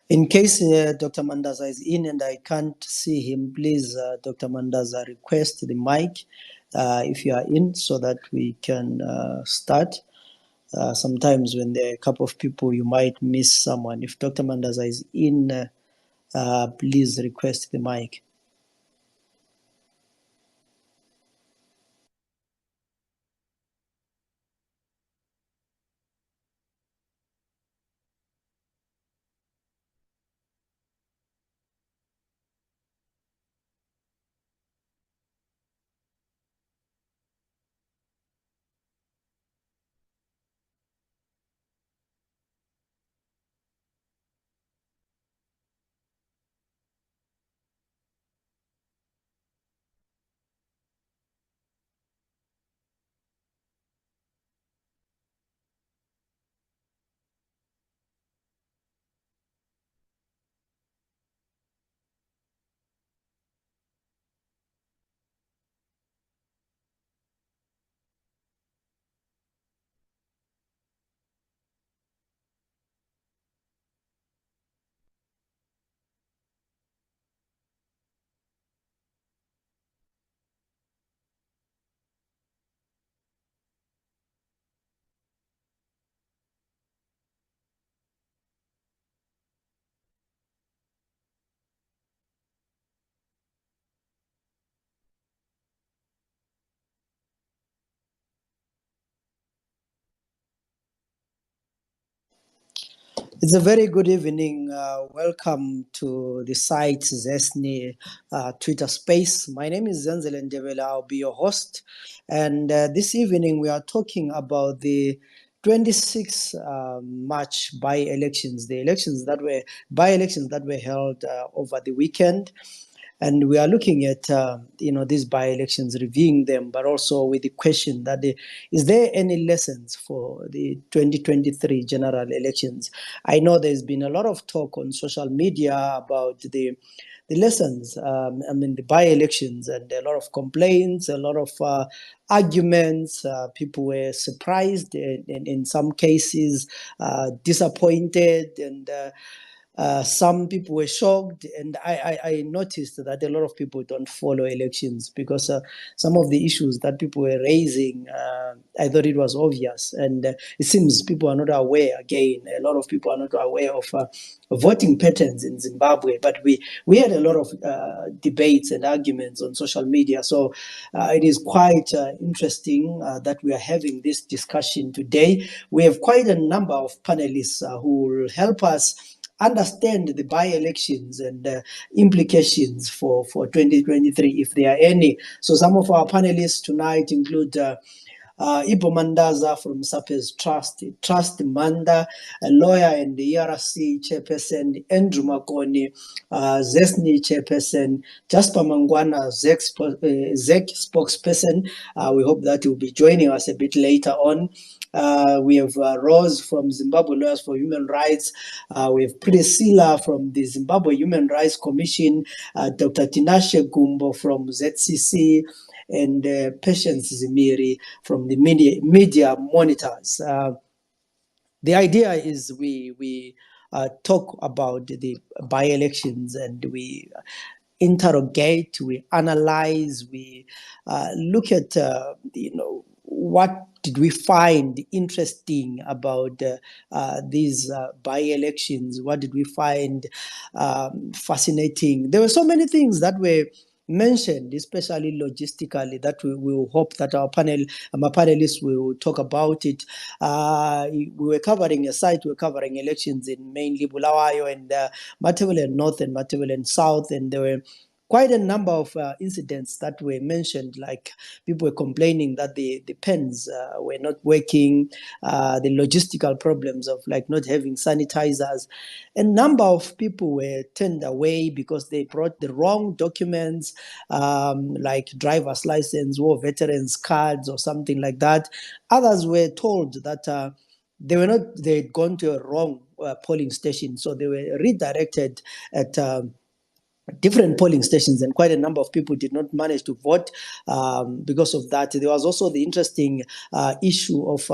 In case Dr. Mandaza is in and I can't see him, please, Dr. Mandaza, request the mic if you are in so that we can start. Sometimes when there are a couple of people, you might miss someone. If Dr. Mandaza is in, please request the mic. It's a very good evening. Welcome to the site Zesni Twitter space. My name is Zenzel Ndebele. I'll be your host. And this evening we are talking about the 26 March by-elections, the elections that were by-elections that were held over the weekend. And we are looking at these by-elections, reviewing them, but also with the question that is there any lessons for the 2023 general elections? I know there's been a lot of talk on social media about the lessons, the by-elections, and a lot of complaints, a lot of arguments. People were surprised, and in some cases, disappointed, and some people were shocked, and I noticed that a lot of people don't follow elections because some of the issues that people were raising, I thought it was obvious, and it seems people are not aware. Again, a lot of people are not aware of voting patterns in Zimbabwe. But we had a lot of debates and arguments on social media, so it is quite interesting that we are having this discussion today. We have quite a number of panelists who will help us understand the by-elections and implications for 2023, if there are any. So some of our panelists tonight include Ibo Mandaza from Sapes Trust Manda, a lawyer and the ERC chairperson, Andrew Makoni, Zesni chairperson, Jasper Mangwana, ZEC spokesperson. We hope that he will be joining us a bit later on. We have Rose from Zimbabwe Lawyers for Human Rights. We have Priscilla from the Zimbabwe Human Rights Commission, Dr. Tinashe Gumbo from ZCC, and Patience Zimiri from the media monitors. The idea is we talk about the by-elections, and we interrogate, we analyze, we look at what did we find interesting about these by-elections? What did we find fascinating? There were so many things that were mentioned, especially logistically, that we will hope that our panelists will talk about it. We were covering a site, we were covering elections in mainly Bulawayo and Matabele North and Matabele South, and there were quite a number of incidents that were mentioned, like people were complaining that the pens were not working, the logistical problems of like not having sanitizers. A number of people were turned away because they brought the wrong documents, like driver's license or veterans cards or something like that. Others were told that they had gone to a wrong polling station, so they were redirected at different polling stations, and quite a number of people did not manage to vote because of that. There was also the interesting issue of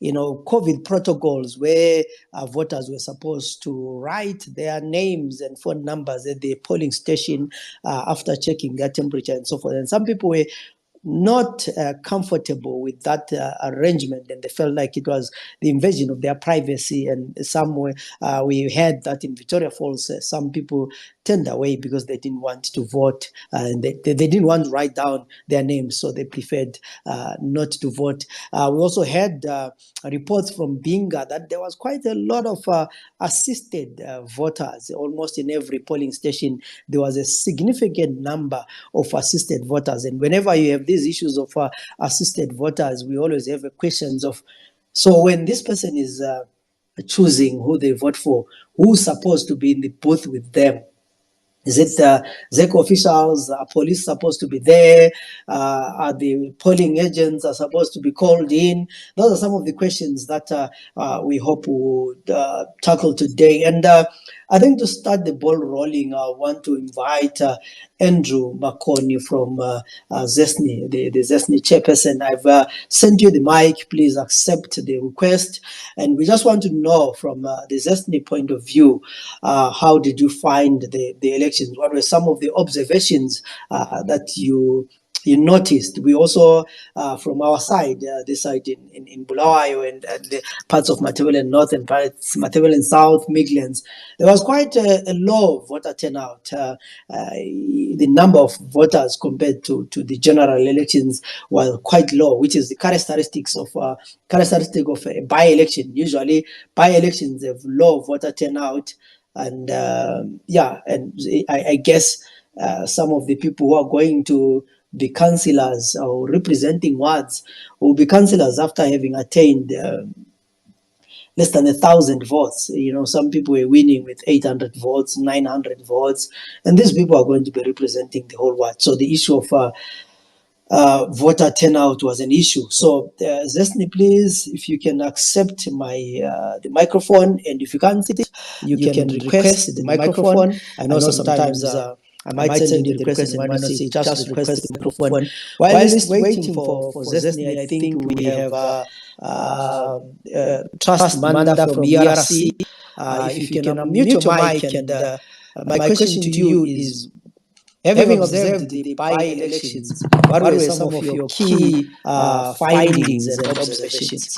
COVID protocols where voters were supposed to write their names and phone numbers at the polling station after checking their temperature and so forth. And some people were not comfortable with that arrangement, and they felt like it was the invasion of their privacy. And somewhere we heard that in Victoria Falls, some people turned away because they didn't want to vote, and they didn't want to write down their names, so they preferred not to vote. We also had reports from Binga that there was quite a lot of assisted voters. Almost in every polling station, there was a significant number of assisted voters. And whenever you have these issues of assisted voters, we always have questions of, so when this person is choosing who they vote for, who's supposed to be in the booth with them? Is it ZEC officials? Are police supposed to be there? Are the polling agents are supposed to be called in? Those are some of the questions that we hope we would tackle today. And I think to start the ball rolling, I want to invite Andrew Makoni from ZESNI, the ZESNI chairperson. I've sent you the mic. Please accept the request. And we just want to know from the ZESNI point of view, how did you find the elections? What were some of the observations that you noticed? We also, from our side, this side in Bulawayo and the parts of Matabele North and parts Matabele South, Midlands, there was quite a low voter turnout. The number of voters compared to the general elections was quite low, which is the characteristic of a by-election. Usually, by-elections have low voter turnout. And I guess some of the people who are going to be councillors or representing wards will be councillors after having attained less than 1,000 votes. Some people were winning with 800 votes, 900 votes, and these people are going to be representing the whole ward. So the issue of voter turnout was an issue. So, ZESNI, please, if you can accept the microphone, and if you can't sit, you can request the microphone. I know sometimes I might send you the request and you might not see, just request the microphone. While waiting for ZESNI, I think we have Trust Manda from ERC. If you can unmute your mic, and my question to you is, having observed the by-elections, what were some of your key findings and observations?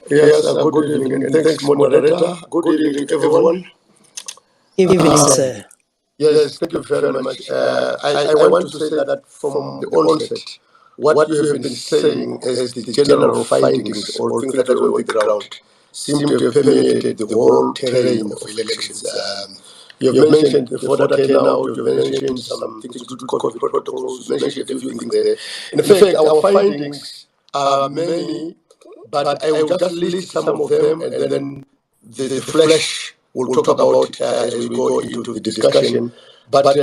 Yes, good evening, and thanks, moderator. Good evening to everyone. Evening, sir. Yes, thank you very much. I want to say that from the onset, what you have been saying as the general findings or things that were on the ground seem to have permeated the whole terrain of elections. You have mentioned the voter turnout, you have mentioned some things to do with COVID protocols, you mentioned a few things there. In fact, our findings are many, but I will just list some of them, and then the flesh we'll talk about as we go into the discussion. But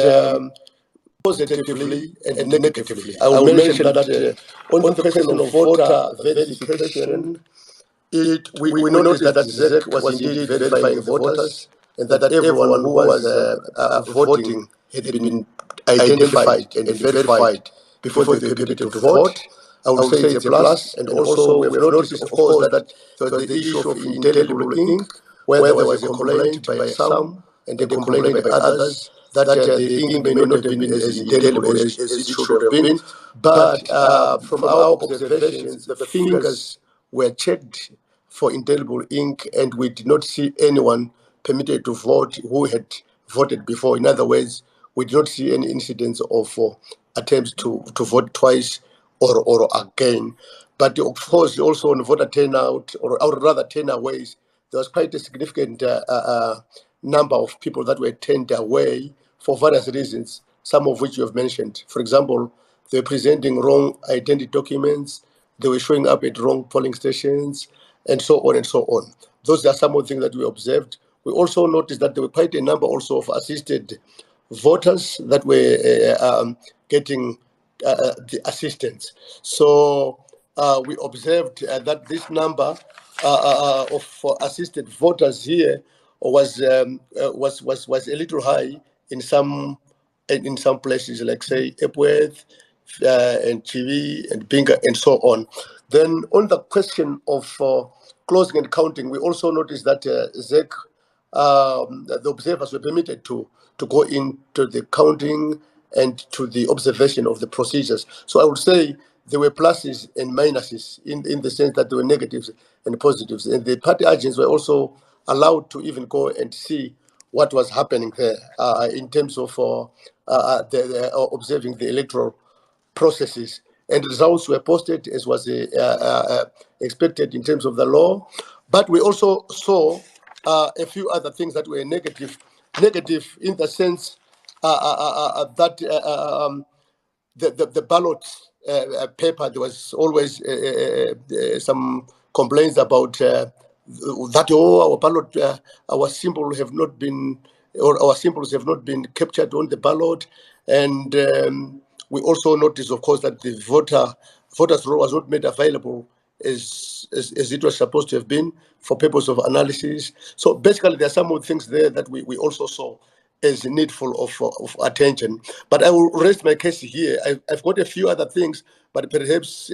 positively and negatively, I will mention that on the question of voter verification, we noticed that ZEC was indeed verifying the voters, and that everyone who was voting had been identified and verified before they were permitted to vote. I would say it's a plus. And also we have noticed, of course, that there was the issue of indelible ink, where there was a complaint by some and a complaint by others that the ink may not have been as indelible as it should have been. But from our observations, the fingers were checked for indelible ink, and we did not see anyone permitted to vote who had voted before. In other words, we did not see any incidents of attempts to vote twice or again. But of course, also on voter turnout, or rather turnaways, there was quite a significant number of people that were turned away for various reasons, some of which you have mentioned. For example, they were presenting wrong identity documents, they were showing up at wrong polling stations, and so on and so on. Those are some of the things that we observed. We also noticed that there were quite a number also of assisted voters that were getting the assistance. So we observed that this number of assisted voters here was a little high in some places, like say Epworth and Chivi and Binga and so on. Then on the question of closing and counting, we also noticed that ZEC, the observers were permitted to go into the counting and to the observation of the procedures. So I would say there were pluses and minuses in the sense that there were negatives and positives. And the party agents were also allowed to even go and see what was happening there in terms of observing the electoral processes. And results were posted as was expected in terms of the law. But we also saw a few other things that were negative in the sense that the ballot paper, there was always some complaints about that our ballot, our symbol have not been, or our symbols have not been captured on the ballot. And we also noticed, of course, that the voters' roll was not made available as it was supposed to have been for purpose of analysis. So basically, there are some of the things there that we also saw as needful of attention. But I will rest my case here. I've got a few other things, but perhaps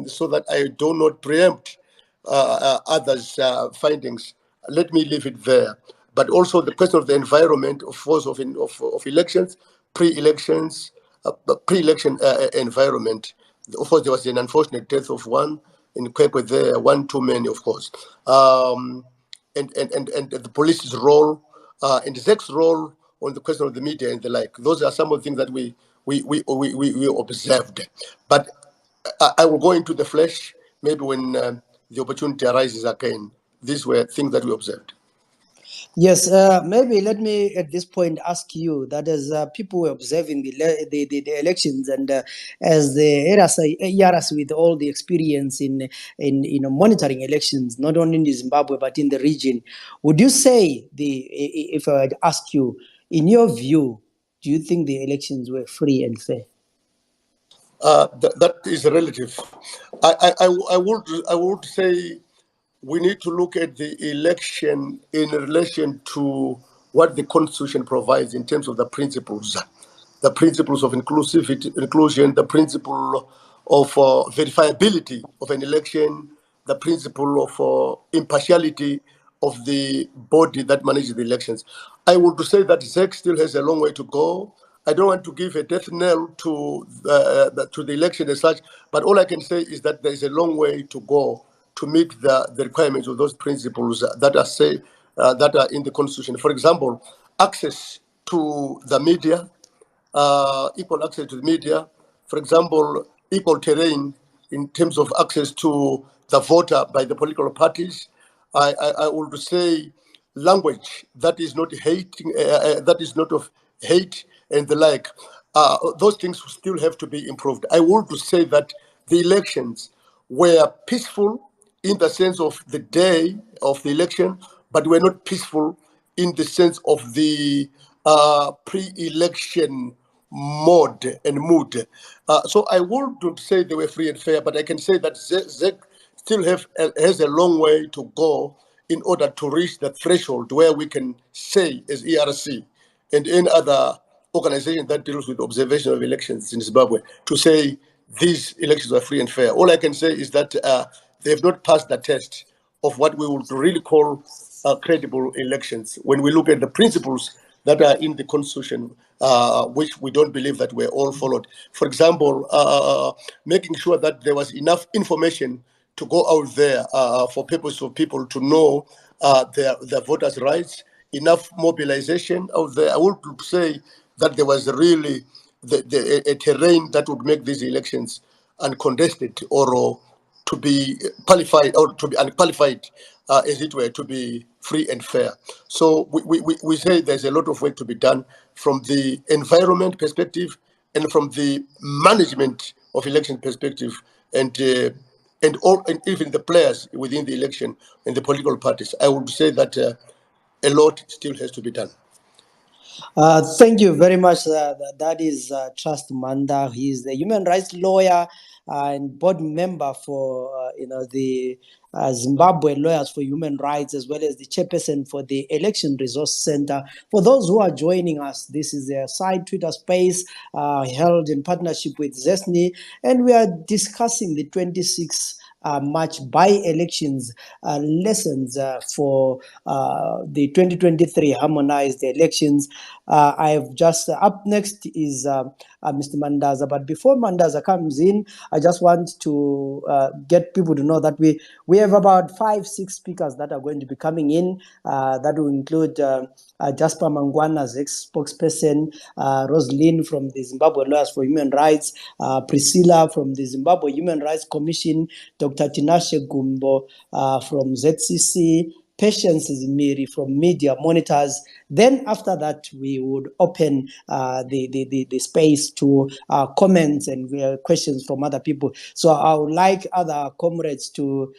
so that I do not preempt others' findings, let me leave it there. But also the question of the environment, of course, of elections, pre-elections, pre-election environment. Of course, there was an unfortunate death of one in Kwekwe there, one too many, of course. And the police's role, and the ZEC's role on the question of the media and the like. Those are some of the things that we observed. But I will go into the flesh maybe when the opportunity arises again. These were things that we observed. Yes, maybe let me at this point ask you that as people were observing the elections, and as the ERS with all the experience in monitoring elections, not only in Zimbabwe but in the region, would you say if I had asked you, in your view, do you think the elections were free and fair? That is relative. I would say we need to look at the election in relation to what the Constitution provides in terms of the principles of inclusion, the principle of verifiability of an election, the principle of impartiality of the body that manages the elections. I would say that ZEC still has a long way to go. I don't want to give a death knell to the election as such, but all I can say is that there is a long way to go to meet the requirements of those principles that are in the Constitution. For example, access to the media, equal access to the media. For example, equal terrain in terms of access to the voter by the political parties. I would say language that is not hating, that is not of hate and the like. Those things still have to be improved. I would say that the elections were peaceful in the sense of the day of the election, but were not peaceful in the sense of the pre-election mode and mood. So I wouldn't say they were free and fair, but I can say that ZEC still has a long way to go in order to reach the threshold where we can say, as ERC and any other organization that deals with observation of elections in Zimbabwe, to say these elections are free and fair. All I can say is that they have not passed the test of what we would really call credible elections. When we look at the principles that are in the Constitution, which we don't believe that were all followed. For example, making sure that there was enough information to go out there for purpose of people to know their voters' rights, enough mobilization out there. I would say that there was really a terrain that would make these elections uncontested or to be qualified or to be unqualified, as it were, to be free and fair. So we say there's a lot of work to be done from the environment perspective and from the management of election perspective, and even the players within the election and the political parties. I would say that a lot still has to be done. Thank you very much. That is Trust Manda. He is the human rights lawyer and board member for the Zimbabwe Lawyers for Human Rights, as well as the chairperson for the Election Resource Center. For those who are joining us, this is a side Twitter space held in partnership with ZESNI, and we are discussing the 26 much by-elections lessons for the 2023 harmonized elections. I've just up next is Mr. Mandaza. But before Mandaza comes in, I just want to get people to know that we have about 5-6 speakers that are going to be coming in. That will include Jasper Mangwana as ex-spokesperson, Roslyn from the Zimbabwe Lawyers for Human Rights, Priscilla from the Zimbabwe Human Rights Commission, Dr. Tinashe Gumbo from ZCC, Patience Zimiri from Media Monitors. Then after that, we would open the space to comments and questions from other people. So I would like other comrades to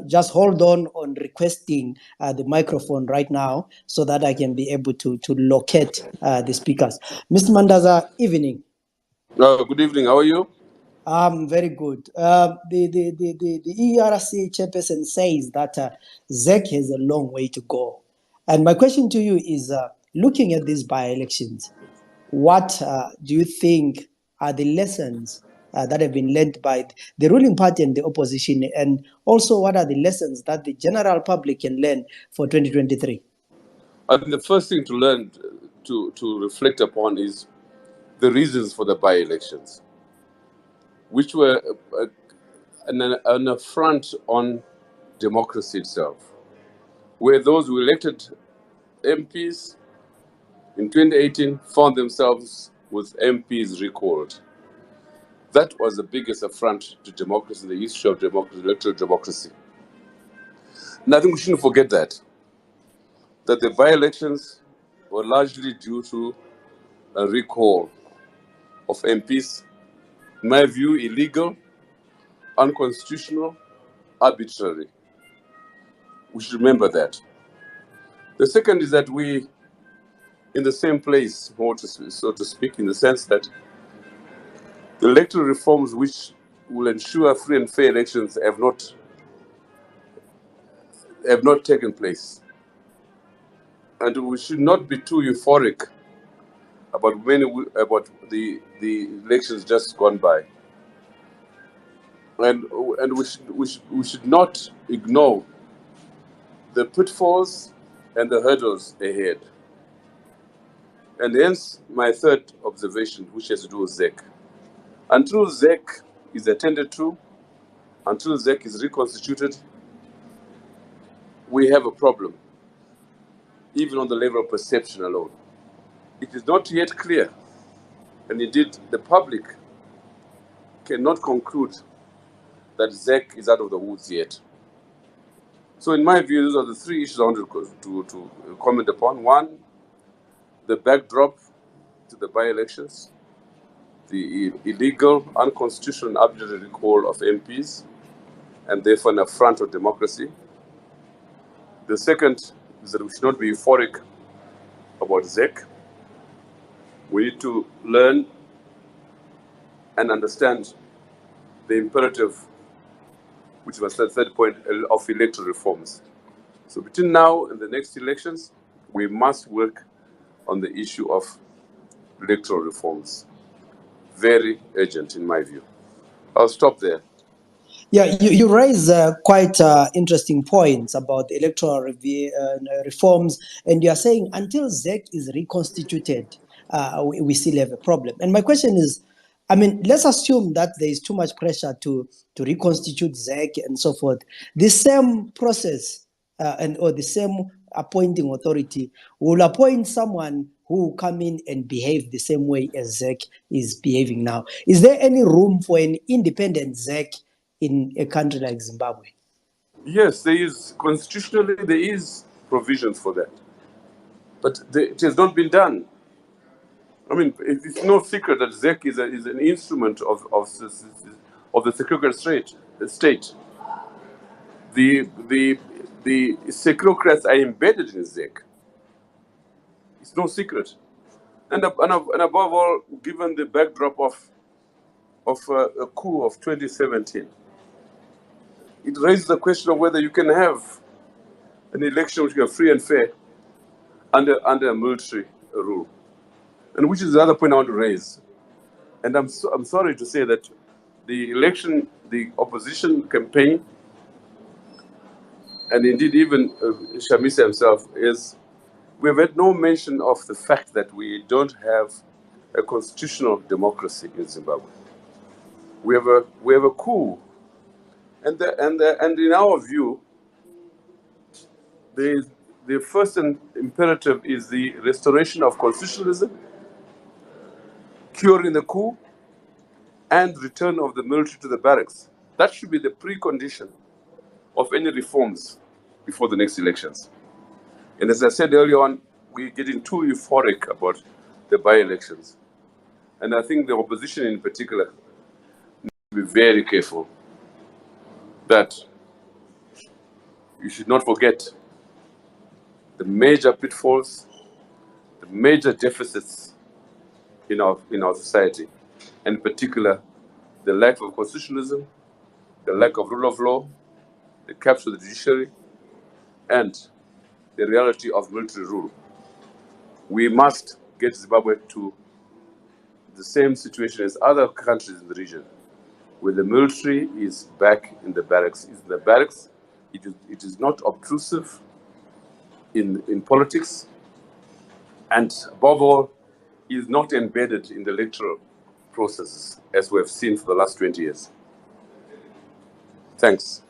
just hold on requesting the microphone right now so that I can be able to locate the speakers. Mr. Mandaza, evening. Good evening. How are you? I'm very good. The ERC chairperson says that ZEC has a long way to go. And my question to you is, looking at these by-elections, what do you think are the lessons that have been learned by the ruling party and the opposition? And also, what are the lessons that the general public can learn for 2023? I think the first thing to learn, to reflect upon, is the reasons for the by-elections, which were an affront on democracy itself, where those who elected MPs in 2018 found themselves with MPs recalled. That was the biggest affront to democracy in the history of democracy, electoral democracy. And I think we shouldn't forget that the by-elections were largely due to a recall of MPs, in my view, illegal, unconstitutional, arbitrary. We should remember that. The second is that we, in the same place, so to speak, in the sense that the electoral reforms which will ensure free and fair elections have not taken place. And we should not be too euphoric about the elections just gone by. And we should not ignore the pitfalls and the hurdles ahead. And hence my third observation, which has to do with ZEC. Until ZEC is attended to, until ZEC is reconstituted, we have a problem, even on the level of perception alone. It is not yet clear, and indeed the public cannot conclude that ZEC is out of the woods yet. So in my view, those are the three issues I want to comment upon. One, the backdrop to the by-elections, the illegal, unconstitutional, and arbitrary recall of MPs, and therefore an affront of democracy. The second is that we should not be euphoric about ZEC. We need to learn and understand the imperative, which was the third point, of electoral reforms. So between now and the next elections, we must work on the issue of electoral reforms. Very urgent, in my view. I'll stop there. Yeah, you raise quite interesting points about electoral reforms, and you are saying until ZEC is reconstituted, we still have a problem. And my question is, I mean, let's assume that there is too much pressure to reconstitute ZEC and so forth. The same process or the same appointing authority will appoint someone who will come in and behave the same way as ZEC is behaving now. Is there any room for an independent ZEC in a country like Zimbabwe? Yes, there is. Constitutionally, there is provisions for that. But it has not been done. I mean, it's no secret that ZEC is an instrument of the secretariat state. The secretariats are embedded in ZEC. It's no secret. And above all, given the backdrop of a coup of 2017, it raises the question of whether you can have an election which is free and fair under a military rule, and which is the other point I want to raise. And I'm sorry to say that the opposition campaign, and indeed even Shamisa himself, we've had no mention of the fact that we don't have a constitutional democracy in Zimbabwe. We have a coup, and in our view, the first imperative is the restoration of constitutionalism, curing the coup, and return of the military to the barracks. That should be the precondition of any reforms before the next elections. And as I said earlier on, we're getting too euphoric about the by-elections. And I think the opposition in particular needs to be very careful that you should not forget the major pitfalls, the major deficits in our society, and in particular, the lack of constitutionalism, the lack of rule of law, the capture of the judiciary, and the reality of military rule. We must get Zimbabwe to the same situation as other countries in the region, where the military is back in the barracks. It's in the barracks. It is not obtrusive in politics, and above all, is not embedded in the electoral processes, as we have seen for the last 20 years. Thanks.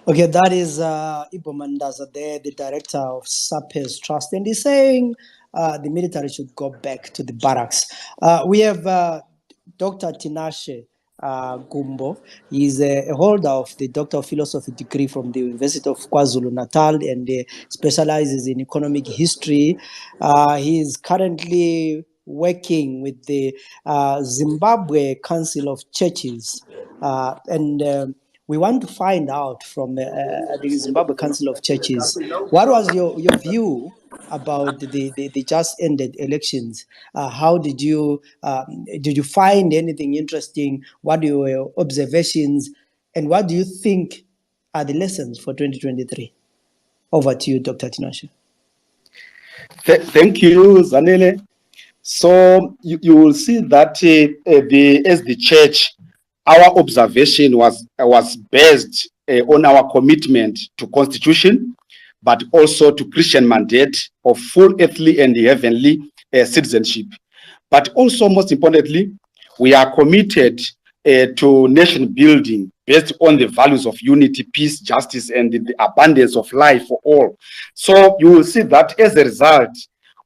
Okay, that is Ibo Mandaza there, the director of SAPES Trust, and he's saying the military should go back to the barracks. We have Dr. Tinashe Gumbo. He's a holder of the Doctor of Philosophy degree from the University of KwaZulu-Natal and specializes in economic history. He is currently working with the Zimbabwe Council of Churches, and we want to find out from the Zimbabwe Council of Churches, what was your view about the just ended elections? How did you find anything interesting? What were your observations? And what do you think are the lessons for 2023? Over to you, Dr. Tinashe. Thank you, Zanele. So you will see that as the church, our observation was based on our commitment to Constitution, but also to Christian mandate of full earthly and heavenly citizenship. But also, most importantly, we are committed to nation building based on the values of unity, peace, justice, and the abundance of life for all. So you will see that as a result,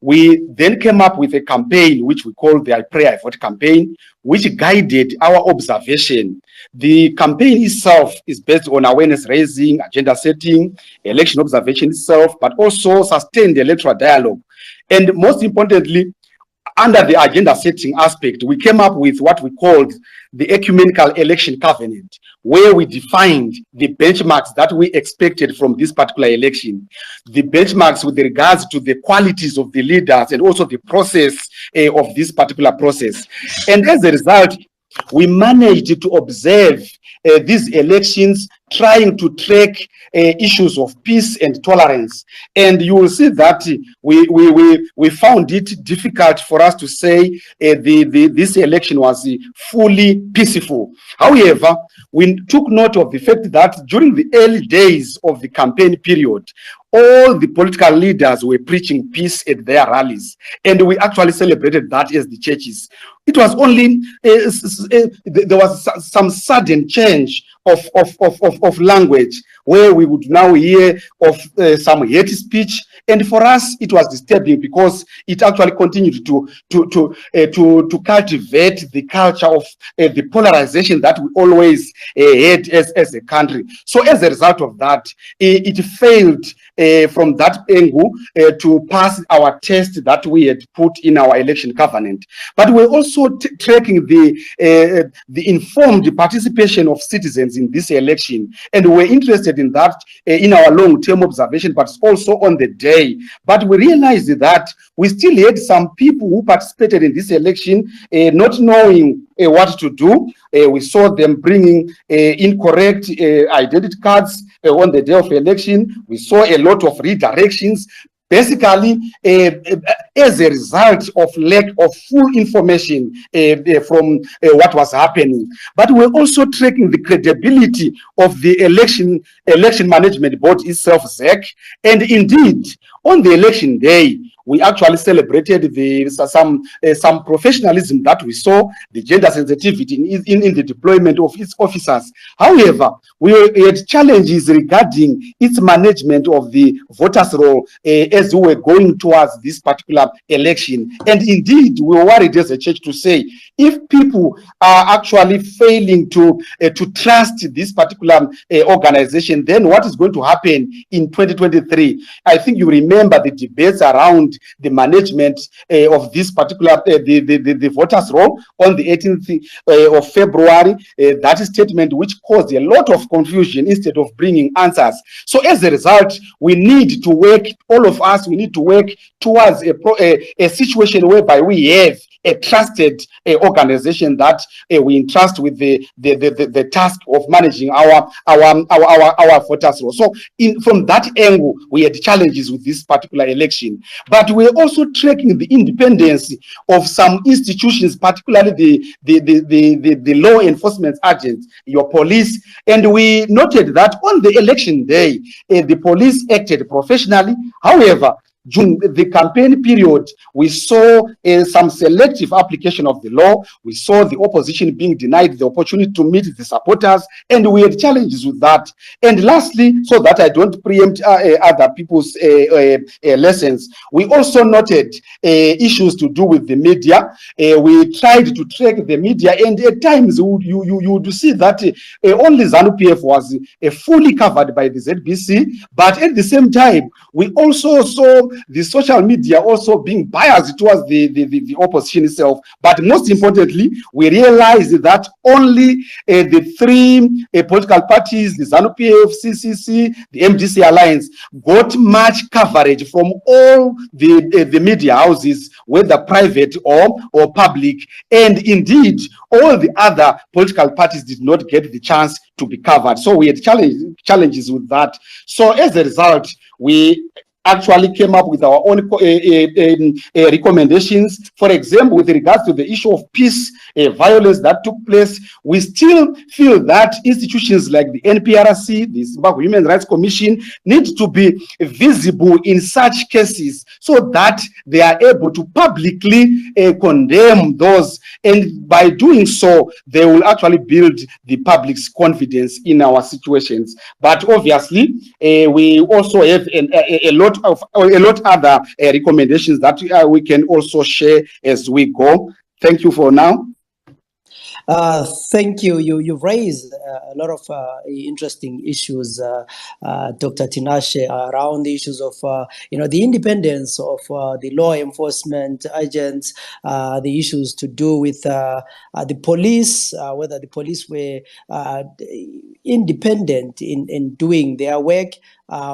we then came up with a campaign which we call the I Pray I Vote campaign, which guided our observation. The campaign itself is based on awareness raising, agenda setting, election observation itself, but also sustained electoral dialogue. And most importantly, under the agenda setting aspect, we came up with what we called the Ecumenical Election Covenant, where we defined the benchmarks that we expected from this particular election, the benchmarks with regards to the qualities of the leaders and also the process of this particular process. And as a result, we managed to observe these elections, trying to track issues of peace and tolerance. And you will see that we found it difficult for us to say this election was fully peaceful. However, we took note of the fact that during the early days of the campaign period, all the political leaders were preaching peace at their rallies, and we actually celebrated that as the churches. It was only there was some sudden change of language, where we would now hear of some hate speech, and for us it was disturbing because it actually continued to cultivate the culture of the polarization that we always had as a country. So as a result of that, it failed from that angle to pass our test that we had put in our election covenant. But we're also tracking the informed participation of citizens in this election, and we're interested in that in our long-term observation, but also on the day. But we realized that we still had some people who participated in this election not knowing what to do. We saw them bringing incorrect identity cards on the day of election. We saw a lot of redirections. basically, as a result of lack of full information from what was happening. But we're also tracking the credibility of the election management board itself, ZEC. And indeed, on the election day, we actually celebrated some professionalism that we saw, the gender sensitivity in the deployment of its officers. However, we had challenges regarding its management of the voters' roll as we were going towards this particular election. And indeed, we were worried as a church to say, if people are actually failing to trust this particular organization, then what is going to happen in 2023? I think you remember the debates around the management of this particular the voters' roll on the 18th of February. That statement which caused a lot of confusion instead of bringing answers. So as a result, we need to work, all of us, we need to work towards a situation whereby we have a trusted organization that we entrust with the task of managing our voters roll. So from that angle, we had challenges with this particular election. But we're also tracking the independence of some institutions, particularly the law enforcement agents, your police. And we noted that on the election day, the police acted professionally. However, during the campaign period, we saw some selective application of the law. We saw the opposition being denied the opportunity to meet the supporters, and we had challenges with that. And lastly, so that I don't preempt other people's lessons, we also noted issues to do with the media. We tried to track the media, and at times you would see that only ZANU-PF was fully covered by the ZBC, but at the same time, we also saw the social media also being biased towards the opposition itself. But most importantly, we realized that only the three political parties, the ZANU-PF, CCC, the MDC Alliance, got much coverage from all the media houses, whether private or public. And indeed, all the other political parties did not get the chance to be covered. So we had challenges with that. So as a result, we actually came up with our own recommendations. For example, with regards to the issue of peace violence that took place, we still feel that institutions like the NPRC, the Zimbabwe Human Rights Commission, need to be visible in such cases so that they are able to publicly condemn those. And by doing so, they will actually build the public's confidence in our situations. But obviously, we also have a lot other recommendations that we can also share as we go. Thank you for now. Thank you. You've raised a lot of interesting issues, Dr. Tinashe, around the issues of the independence of the law enforcement agents, the issues to do with the police, whether the police were independent in doing their work.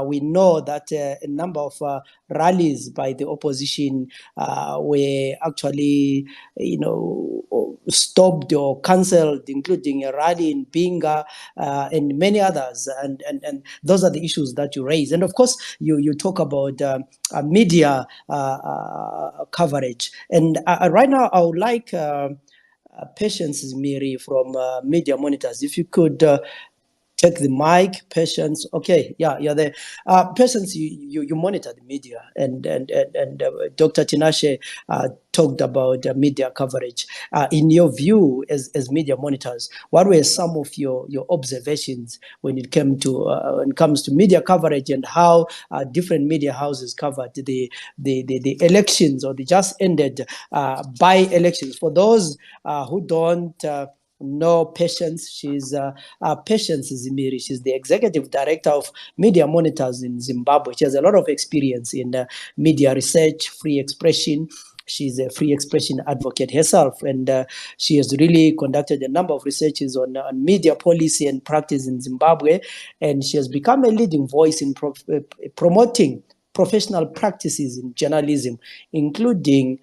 We know that a number of rallies by the opposition were actually, stopped or cancelled, including a rally in Binga and many others. And those are the issues that you raise. And of course, you talk about media coverage. And right now, I would like Patience Miri from Media Monitors, if you could take the mic. Patience. Okay, yeah, you're there. Patience, you monitor the media, and Dr. Tinashe talked about media coverage. In your view, as media monitors, what were some of your observations when it comes to media coverage and how different media houses covered the elections or the just ended by-elections? For those who don't no Patience. She's Patience Zimiri. She's the executive director of Media Monitors in Zimbabwe. She has a lot of experience in media research, free expression. She's a free expression advocate herself, and she has really conducted a number of researches on media policy and practice in Zimbabwe, and she has become a leading voice in promoting professional practices in journalism, including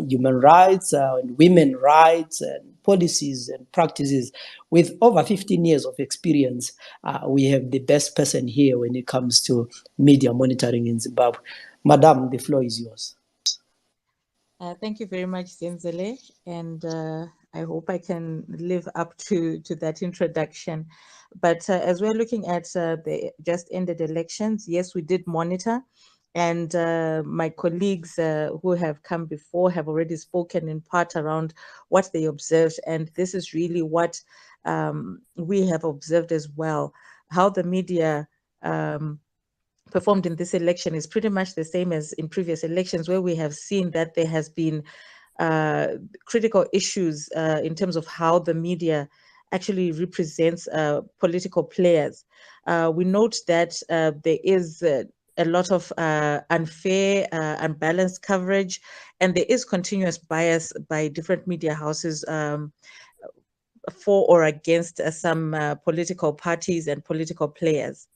human rights and women rights and policies and practices. With over 15 years of experience, we have the best person here when it comes to media monitoring in Zimbabwe. Madam, the floor is yours. Thank you very much, Zenzele, and I hope I can live up to that introduction. But as we're looking at the just ended elections, yes, we did monitor, and my colleagues who have come before have already spoken in part around what they observed, and this is really what we have observed as well, how the media performed in this election is pretty much the same as in previous elections, where we have seen that there has been critical issues in terms of how the media actually represents political players. We note that there is a lot of unfair, unbalanced coverage, and there is continuous bias by different media houses for or against some political parties and political players.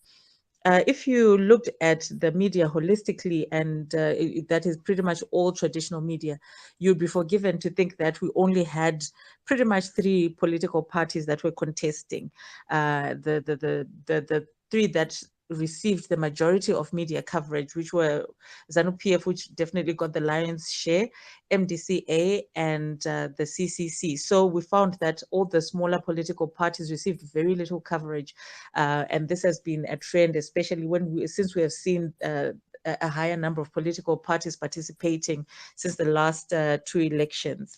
If you looked at the media holistically, and that is pretty much all traditional media, you'd be forgiven to think that we only had pretty much three political parties that were contesting. The three that received the majority of media coverage, which were ZANU-PF, which definitely got the lion's share, MDCA, and the CCC. So we found that all the smaller political parties received very little coverage, and this has been a trend, especially since we have seen a higher number of political parties participating since the last two elections.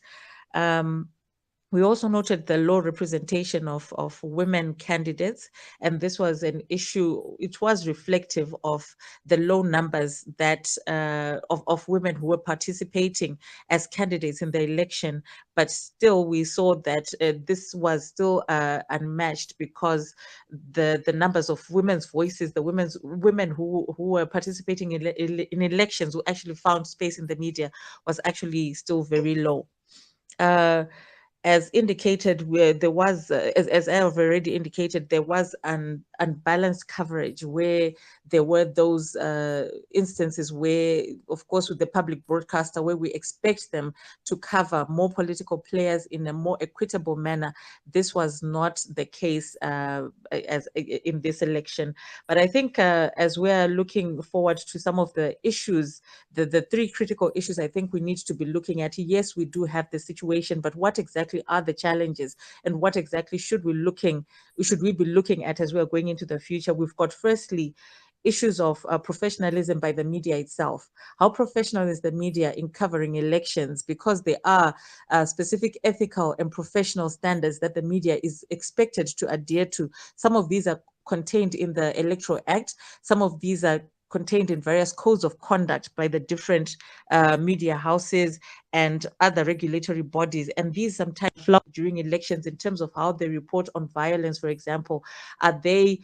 We also noted the low representation of women candidates, and this was an issue. It was reflective of the low numbers that of women who were participating as candidates in the election. But still, we saw that this was still unmatched, because the numbers of women's voices, the women who were participating in elections, who actually found space in the media, was actually still very low. As indicated, where there was, as I have already indicated, there was an unbalanced coverage, where there were those instances where, of course, with the public broadcaster, where we expect them to cover more political players in a more equitable manner. This was not the case as in this election. But I think as we are looking forward to some of the issues, the three critical issues I think we need to be looking at. Yes, we do have the situation, but what exactly are the challenges, and what exactly should we be looking at as we are going into the future? We've got, firstly, issues of professionalism by the media itself. How professional is the media in covering elections? Because there are specific ethical and professional standards that the media is expected to adhere to. Some of these are contained in the Electoral Act. Some of these are contained in various codes of conduct by the different media houses and other regulatory bodies. And these sometimes flop during elections in terms of how they report on violence, for example. Are they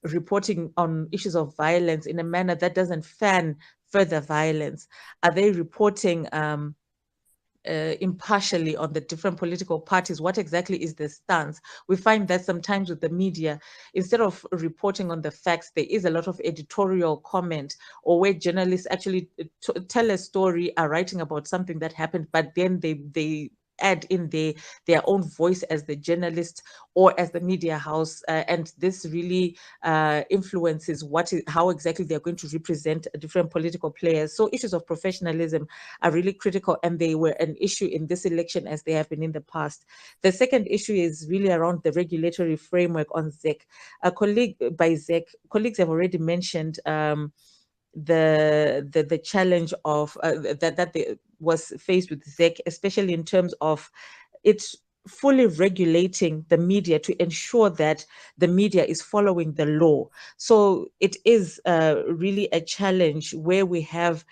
reporting on issues of violence in a manner that doesn't fan further violence? Are they reporting impartially on the different political parties? What exactly is the stance? We find that sometimes with the media, instead of reporting on the facts, there is a lot of editorial comment, or where journalists actually tell a story, are writing about something that happened, but then they add in their own voice as the journalist or as the media house, and this really influences how exactly they're going to represent different political players. So issues of professionalism are really critical, and they were an issue in this election as they have been in the past. The second issue is really around the regulatory framework on ZEC. Colleagues have already mentioned the challenge of that was faced with ZEC, especially in terms of it's fully regulating the media to ensure that the media is following the law. So it is really a challenge where we have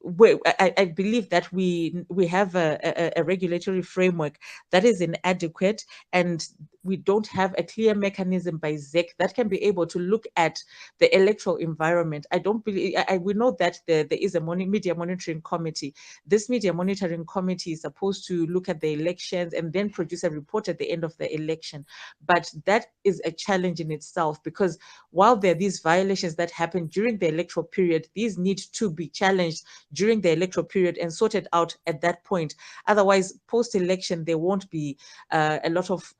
where I believe that we have a regulatory framework that is inadequate, and we don't have a clear mechanism by ZEC that can be able to look at the electoral environment. I don't believe, we know that there is a media monitoring committee. This media monitoring committee is supposed to look at the elections and then produce a report at the end of the election. But that is a challenge in itself, because while there are these violations that happen during the electoral period, these need to be challenged during the electoral period and sorted out at that point. Otherwise, post-election, there won't be a lot of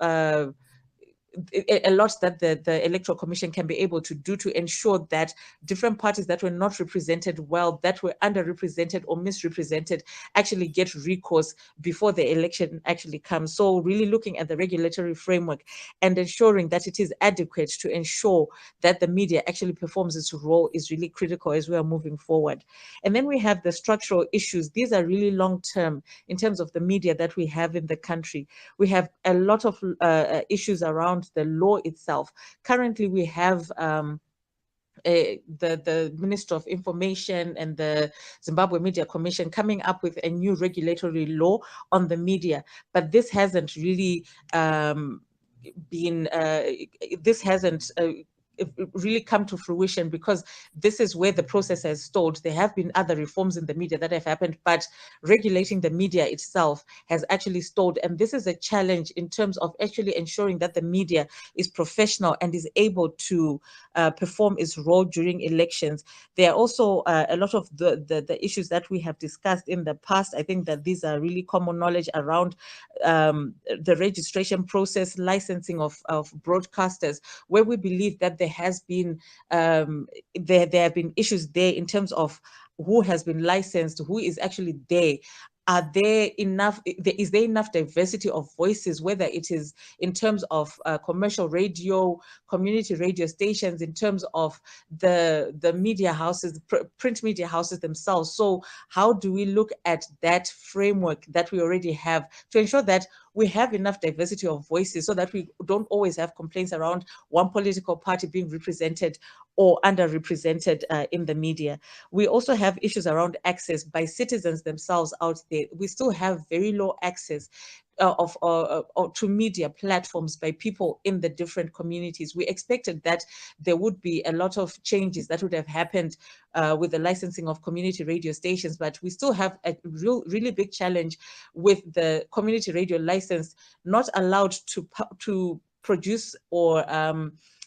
a lot that the Electoral Commission can be able to do to ensure that different parties that were not represented well, that were underrepresented or misrepresented, actually get recourse before the election actually comes. So really looking at the regulatory framework and ensuring that it is adequate to ensure that the media actually performs its role is really critical as we are moving forward. And then we have the structural issues. These are really long-term in terms of the media that we have in the country. We have a lot of issues around the law itself. Currently, we have the Minister of Information and the Zimbabwe Media Commission coming up with a new regulatory law on the media, but this hasn't really really come to fruition, because this is where the process has stalled. There have been other reforms in the media that have happened, but regulating the media itself has actually stalled. And this is a challenge in terms of actually ensuring that the media is professional and is able to perform its role during elections. There are also a lot of the issues that we have discussed in the past. I think that these are really common knowledge around the registration process, licensing of broadcasters, where we believe that there has been there have been issues there in terms of who has been licensed, who is actually there. Are there enough? Is there enough diversity of voices, whether it is in terms of commercial radio, community radio stations, in terms of the media houses, print media houses themselves? So how do we look at that framework that we already have to ensure that we have enough diversity of voices, so that we don't always have complaints around one political party being represented or underrepresented in the media? We also have issues around access by citizens themselves out there. We still have very low access to media platforms by people in the different communities. We expected that there would be a lot of changes that would have happened with the licensing of community radio stations, but we still have a really big challenge with the community radio license not allowed to produce or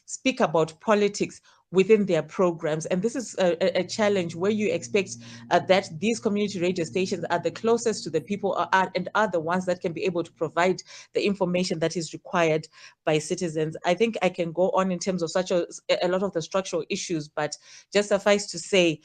speak about politics within their programs. And this is a challenge where you expect that these community radio stations are the closest to the people and are the ones that can be able to provide the information that is required by citizens. I think I can go on in terms of such a lot of the structural issues, but just suffice to say,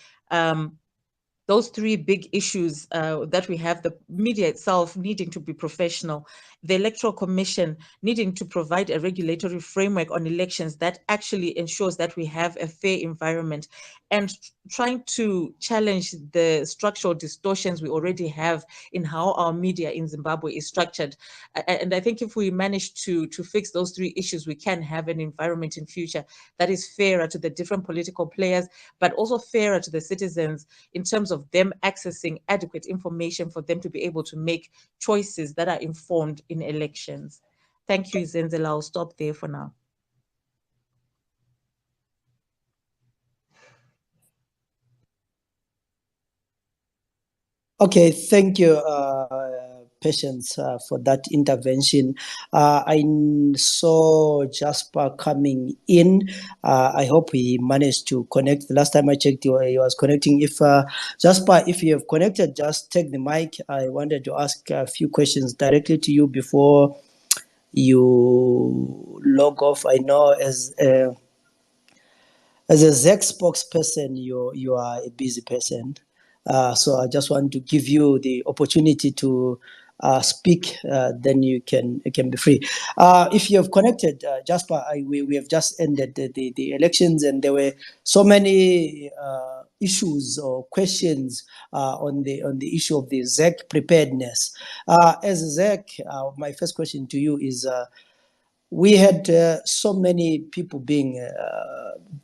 those three big issues that we have: the media itself needing to be professional, the Electoral Commission needing to provide a regulatory framework on elections that actually ensures that we have a fair environment, and trying to challenge the structural distortions we already have in how our media in Zimbabwe is structured. And I think if we manage to fix those three issues, we can have an environment in future that is fairer to the different political players, but also fairer to the citizens in terms of them accessing adequate information for them to be able to make choices that are informed in elections. Thank you, Zenzela. I'll stop there for now. Okay, thank you, Patience, for that intervention. I saw Jasper coming in. I hope he managed to connect. The last time I checked, he was connecting. If Jasper, if you have connected, just take the mic. I wanted to ask a few questions directly to you before you log off. I know as a ZEC spokesperson, you are a busy person. So I just want to give you the opportunity to speak, then you can be free. If you have connected, Jasper, we have just ended the elections, and there were so many issues or questions on the issue of the ZEC preparedness. As ZEC, my first question to you is, we had so many people being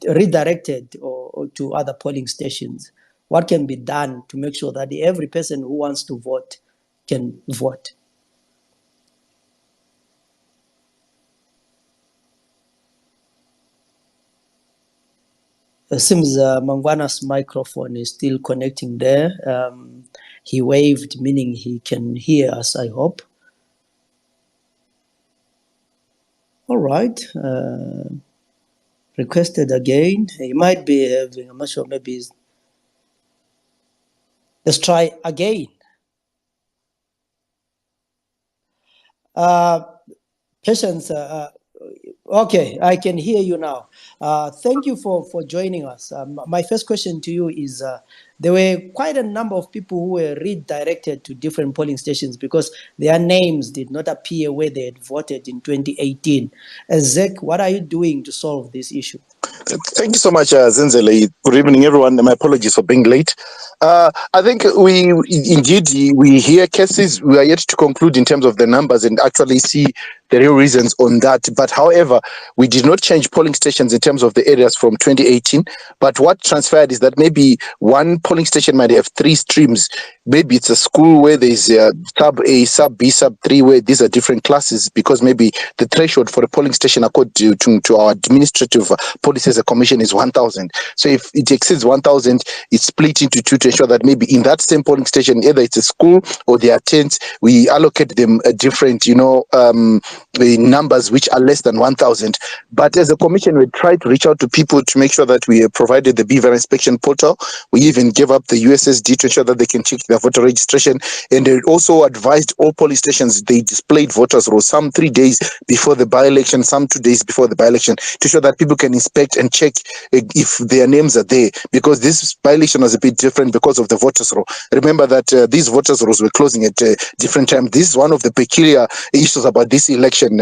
redirected or to other polling stations. What can be done to make sure that every person who wants to vote can vote? It seems Mangwana's microphone is still connecting there. He waved, meaning he can hear us, I hope. All right. Requested again. He might be having, I'm not sure, maybe let's try again. Patience, Okay, I can hear you now. Thank you for joining us. My first question to you is there were quite a number of people who were redirected to different polling stations because their names did not appear where they had voted in 2018. Zek, what are you doing to solve this issue? Thank you so much, Zenzele. Good evening, everyone. My apologies for being late. I think we hear cases. We are yet to conclude in terms of the numbers and actually see the real reasons on that. But however, we did not change polling stations in terms of the areas from 2018. But what transpired is that maybe one polling station might have three streams. Maybe it's a school where there's sub A, sub B, sub 3, where these are different classes because maybe the threshold for a polling station according to our administrative policy as a commission is 1,000. So if it exceeds 1,000, it's split into two to ensure that maybe in that same polling station, either it's a school or there are tents, we allocate them a different, the numbers which are less than 1,000. But as a commission, we try to reach out to people to make sure that we provided the beaver inspection portal. We even gave up the USSD to ensure that they can check their voter registration. And they also advised all polling stations they displayed voters rolls, some 3 days before the by-election, some 2 days before the by-election, to ensure that people can inspect and check if their names are there. Because this by-election was a bit different because of the voters roll. Remember that these voters rolls were closing at different times. This is one of the peculiar issues about this election,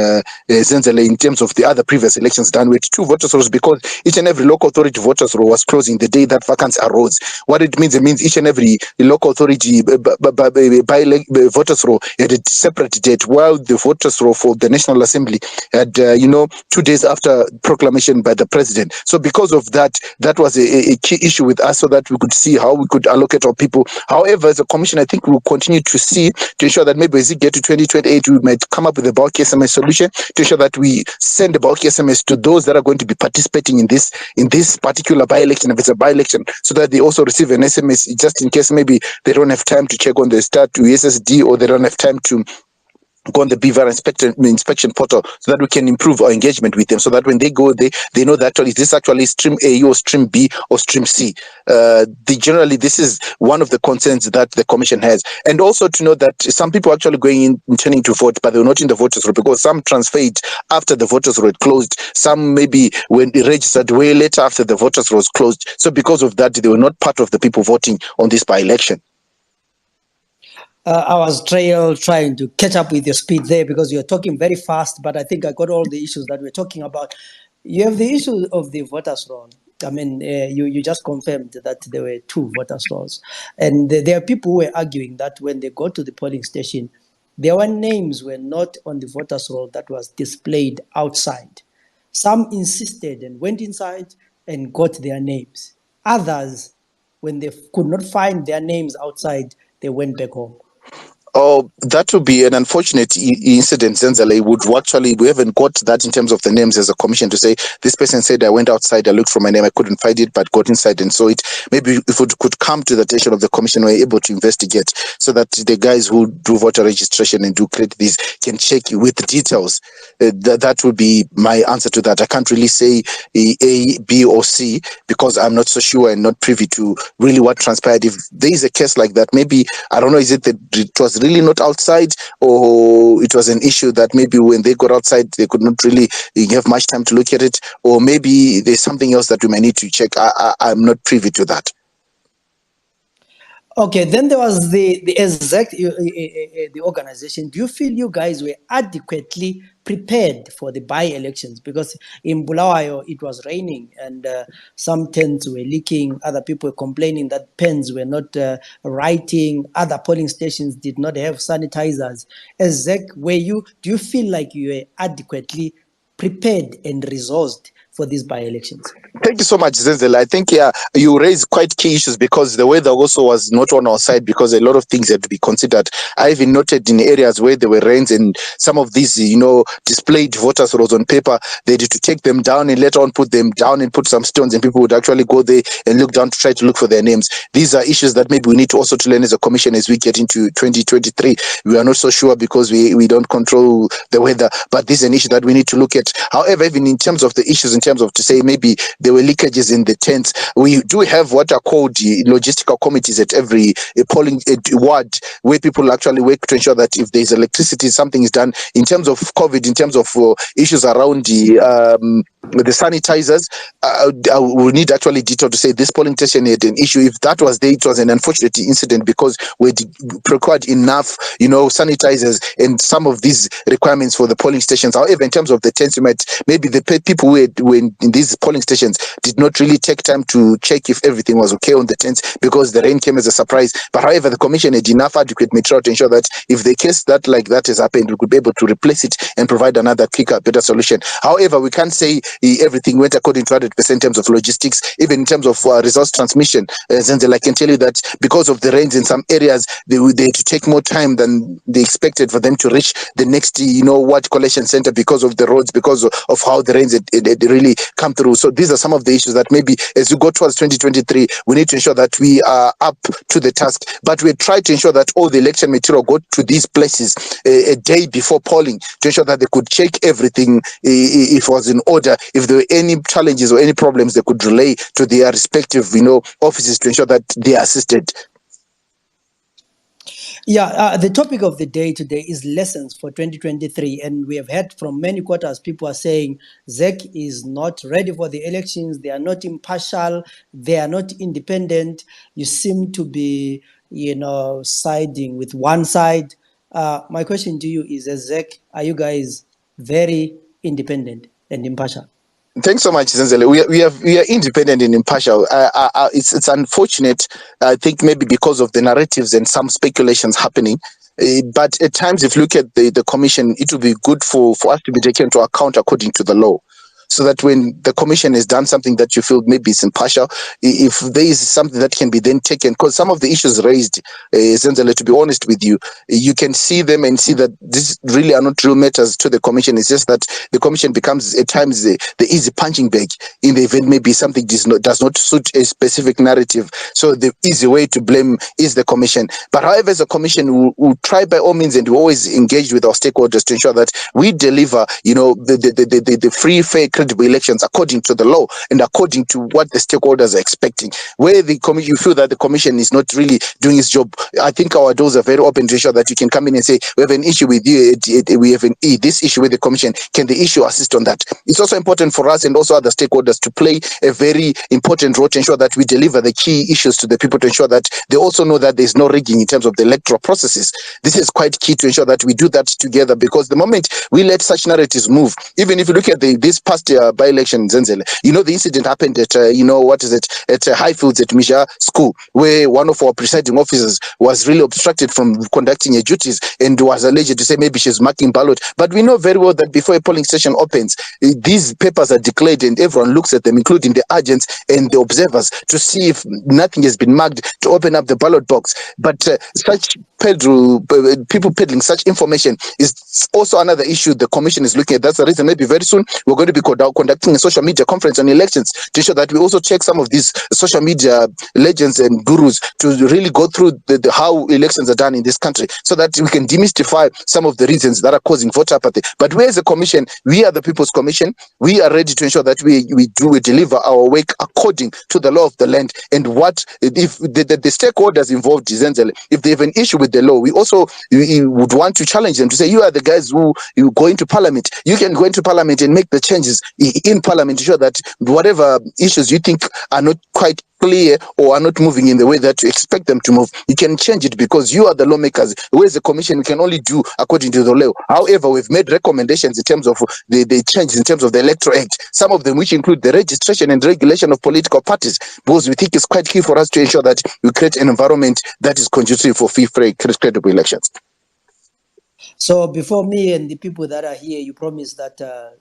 Zenzele, in terms of the other previous elections done with two voters rolls, because each and every local authority voters roll was closing the day that vacancy arose. What it means each and every local authority voters roll had a separate date, while the voters roll for the National Assembly had 2 days after proclamation by the president. So because of that, that was a key issue with us, so that we could see how we could allocate our people. However, as a commission, I think we'll continue to see to ensure that maybe as it get to 2028, we might come up with a bulk SMS solution to ensure that we send the bulk SMS to those that are going to be participating in this particular by-election, if it's a by-election, so that they also receive an SMS just in case maybe they don't have time to check on the start to USSD, or they don't have time to go on the beaver inspection portal, so that we can improve our engagement with them, so that when they go, they know that actually is this actually stream A or stream B or stream C. Generally, this is one of the concerns that the commission has. And also to know that some people actually going in intending to vote, but they were not in the voters roll, because some transferred after the voters roll closed, some maybe when they registered way later after the voters roll was closed. So because of that, they were not part of the people voting on this by-election. I was trying to catch up with your speed there because you're talking very fast, but I think I got all the issues that we're talking about. You have the issue of the voters roll. I mean, you just confirmed that there were two voters rolls. And there are people who were arguing that when they go to the polling station, their names were not on the voters roll that was displayed outside. Some insisted and went inside and got their names. Others, when they could not find their names outside, they went back home. Oh, that would be an unfortunate incident, Zenzele. We haven't got that in terms of the names as a commission to say, this person said, I went outside, I looked for my name, I couldn't find it, but got inside and saw it. Maybe if it could come to the attention of the commission, we're able to investigate, so that the guys who do voter registration and do create these can check with details. That would be my answer to that. I can't really say A, B, or C, because I'm not so sure and not privy to really what transpired. If there is a case like that, maybe, I don't know, is it that it was really not outside, or it was an issue that maybe when they got outside they could not really have much time to look at it, or maybe there's something else that we may need to check. I'm not privy to that. Okay, then there was the exact the organization. Do you feel you guys were adequately prepared for the by-elections? Because in Bulawayo it was raining and some tents were leaking. Other people were complaining that pens were not writing. Other polling stations did not have sanitizers. Do you feel like you were adequately prepared and resourced for these by-elections? Thank you so much, Zenzel. I think, you raised quite key issues, because the weather also was not on our side, because a lot of things had to be considered. I even noted in areas where there were rains and some of these, displayed voters rolls on paper, they had to take them down and later on put them down and put some stones, and people would actually go there and look down to try to look for their names. These are issues that maybe we need to also to learn as a commission as we get into 2023. We are not so sure because we don't control the weather, but this is an issue that we need to look at. However, even in terms of the issues, terms of to say maybe there were leakages in the tents. We do have what are called the logistical committees at every polling ward, where people actually work to ensure that if there's electricity, something is done. In terms of COVID, in terms of issues around the sanitizers, we need actually detail to say this polling station had an issue. If that was there, it was an unfortunate incident because we procured enough, sanitizers and some of these requirements for the polling stations. However, in terms of the tents, maybe the people who were in these polling stations did not really take time to check if everything was okay on the tents because the rain came as a surprise. But however, the commission had enough adequate material to ensure that if the case that like that has happened, we could be able to replace it and provide another quicker, better solution. However, we can't say everything went according to 100% in terms of logistics, even in terms of resource transmission. Zenzel, I can tell you that because of the rains in some areas, they had to take more time than they expected for them to reach the next, ward collection center because of the roads, because of how the rains had really come through. So these are some of the issues that maybe as we go towards 2023, we need to ensure that we are up to the task. But we try to ensure that all the election material go to these places a day before polling to ensure that they could check everything if it was in order. If there were any challenges or any problems, they could relay to their respective, offices to ensure that they are assisted. Yeah, the topic of the day today is lessons for 2023. And we have heard from many quarters, people are saying ZEC is not ready for the elections. They are not impartial. They are not independent. You seem to be, siding with one side. My question to you is, as ZEC, are you guys very independent and impartial? Thanks so much, Zenzele. We are independent and impartial. It's unfortunate, I think maybe because of the narratives and some speculations happening. But at times, if you look at the commission, it will be good for us to be taken into account according to the law. So that when the commission has done something that you feel maybe is impartial, if there is something that can be then taken, because some of the issues raised, Zenzele, to be honest with you, you can see them and see that this really are not real matters to the commission. It's just that the commission becomes at times the easy punching bag in the event maybe something does not suit a specific narrative. So the easy way to blame is the commission. But however, as a commission, we'll try by all means, and we always engage with our stakeholders to ensure that we deliver, the free, fair, credible elections according to the law and according to what the stakeholders are expecting. Where the commission, you feel that the commission is not really doing its job, I think our doors are very open to ensure that you can come in and say, we have an issue with you, we have this issue with the commission, can the issue assist on that? It's also important for us and also other stakeholders to play a very important role to ensure that we deliver the key issues to the people, to ensure that they also know that there's no rigging in terms of the electoral processes. This is quite key to ensure that we do that together, because the moment we let such narratives move, even if you look at this past by-election, Zenzele, the incident happened at at Highfields at Misha School, where one of our presiding officers was really obstructed from conducting her duties and was alleged to say maybe she's marking ballot. But we know very well that before a polling station opens, these papers are declared and everyone looks at them, including the agents and the observers, to see if nothing has been marked to open up the ballot box. But such people peddling such information is also another issue the commission is looking at. That's the reason maybe very soon we're going to be conducting a social media conference on elections to ensure that we also check some of these social media legends and gurus to really go through how elections are done in this country, so that we can demystify some of the reasons that are causing voter apathy. But we as a commission, we are the People's Commission. We are ready to ensure that we deliver our work according to the law of the land. And what if the stakeholders involved, Zenzele, if they have an issue with the law, we also would want to challenge them to say, you are the guys who you go into parliament. You can go into parliament and make the changes in parliament to show that whatever issues you think are not quite clear or are not moving in the way that you expect them to move, you can change it, because you are the lawmakers. Whereas the commission, we can only do according to the law. However, we've made recommendations in terms of the changes in terms of the Electoral Act, some of them which include the registration and regulation of political parties, because we think it's quite key for us to ensure that we create an environment that is conducive for free, fair, credible elections. So before me and the people that are here, you promise that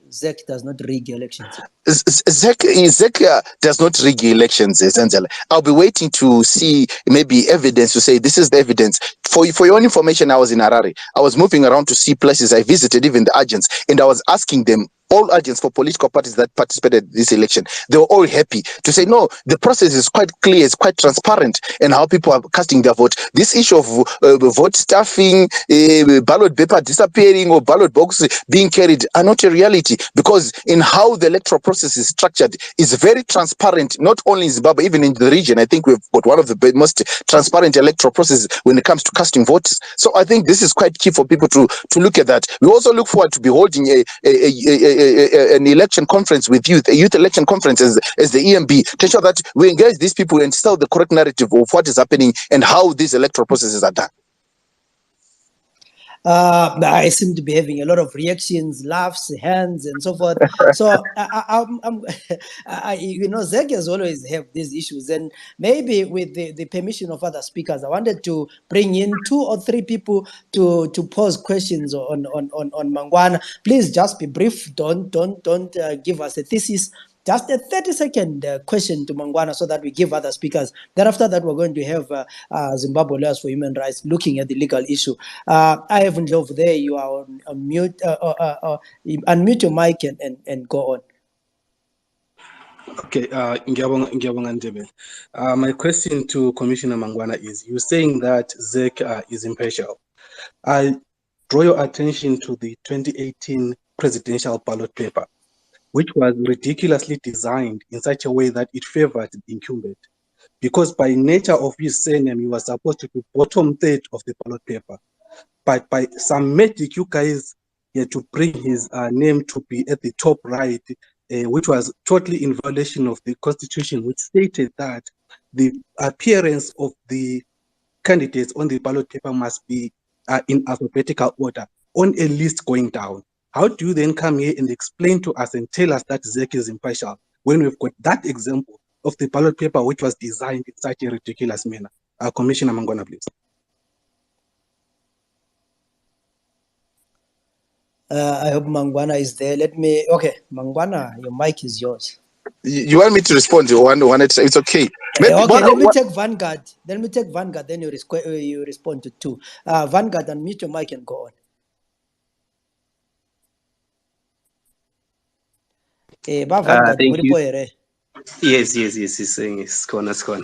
ZEC does not rig elections. ZEC does not rig elections, Zenzele. I'll be waiting to see maybe evidence to say this is the evidence. For your own information, I was in Harare. I was moving around to see places. I visited even the agents, and I was asking them, all agents for political parties that participated in this election, they were all happy to say, no, the process is quite clear, it's quite transparent, and how people are casting their vote. This issue of vote stuffing, ballot paper disappearing, or ballot box being carried are not a reality, because in how the electoral process is structured is very transparent, not only in Zimbabwe, even in the region. I think we've got one of the most transparent electoral processes when it comes to casting votes. So I think this is quite key for people to look at that. We also look forward to be holding an election conference with youth, a youth election conference as the EMB, to ensure that we engage these people and tell the correct narrative of what is happening and how these electoral processes are done. I seem to be having a lot of reactions, laughs, hands, and so forth. So, ZEC has always have these issues, and maybe with the permission of other speakers, I wanted to bring in 2 or 3 people to pose questions on Mangwana. Please just be brief. Don't give us a thesis. Just a 30-second question to Mangwana so that we give other speakers. Then after that, we're going to have Zimbabwe Lawyers for Human Rights looking at the legal issue. I have over there. You are on mute. Unmute your mic and go on. Okay, ngiyabonga Ndebele. My question to Commissioner Mangwana is, you're saying that ZEC is impartial. I draw your attention to the 2018 presidential ballot paper, which was ridiculously designed in such a way that it favored the incumbent. Because by nature of his surname, he was supposed to be bottom third of the ballot paper. But by some magic, you guys had to bring his name to be at the top right, which was totally in violation of the Constitution, which stated that the appearance of the candidates on the ballot paper must be in alphabetical order on a list going down. How do you then come here and explain to us and tell us that ZEC is impartial when we've got that example of the ballot paper which was designed in such a ridiculous manner? Commissioner Mangwana, please. I hope Mangwana is there. Okay, Mangwana, your mic is yours. You want me to respond to one? It's okay. Maybe let me take Vanguard. Then you respond to 2. Vanguard, unmute your mic and go on. Thank you. Yes, he's saying it's corner. So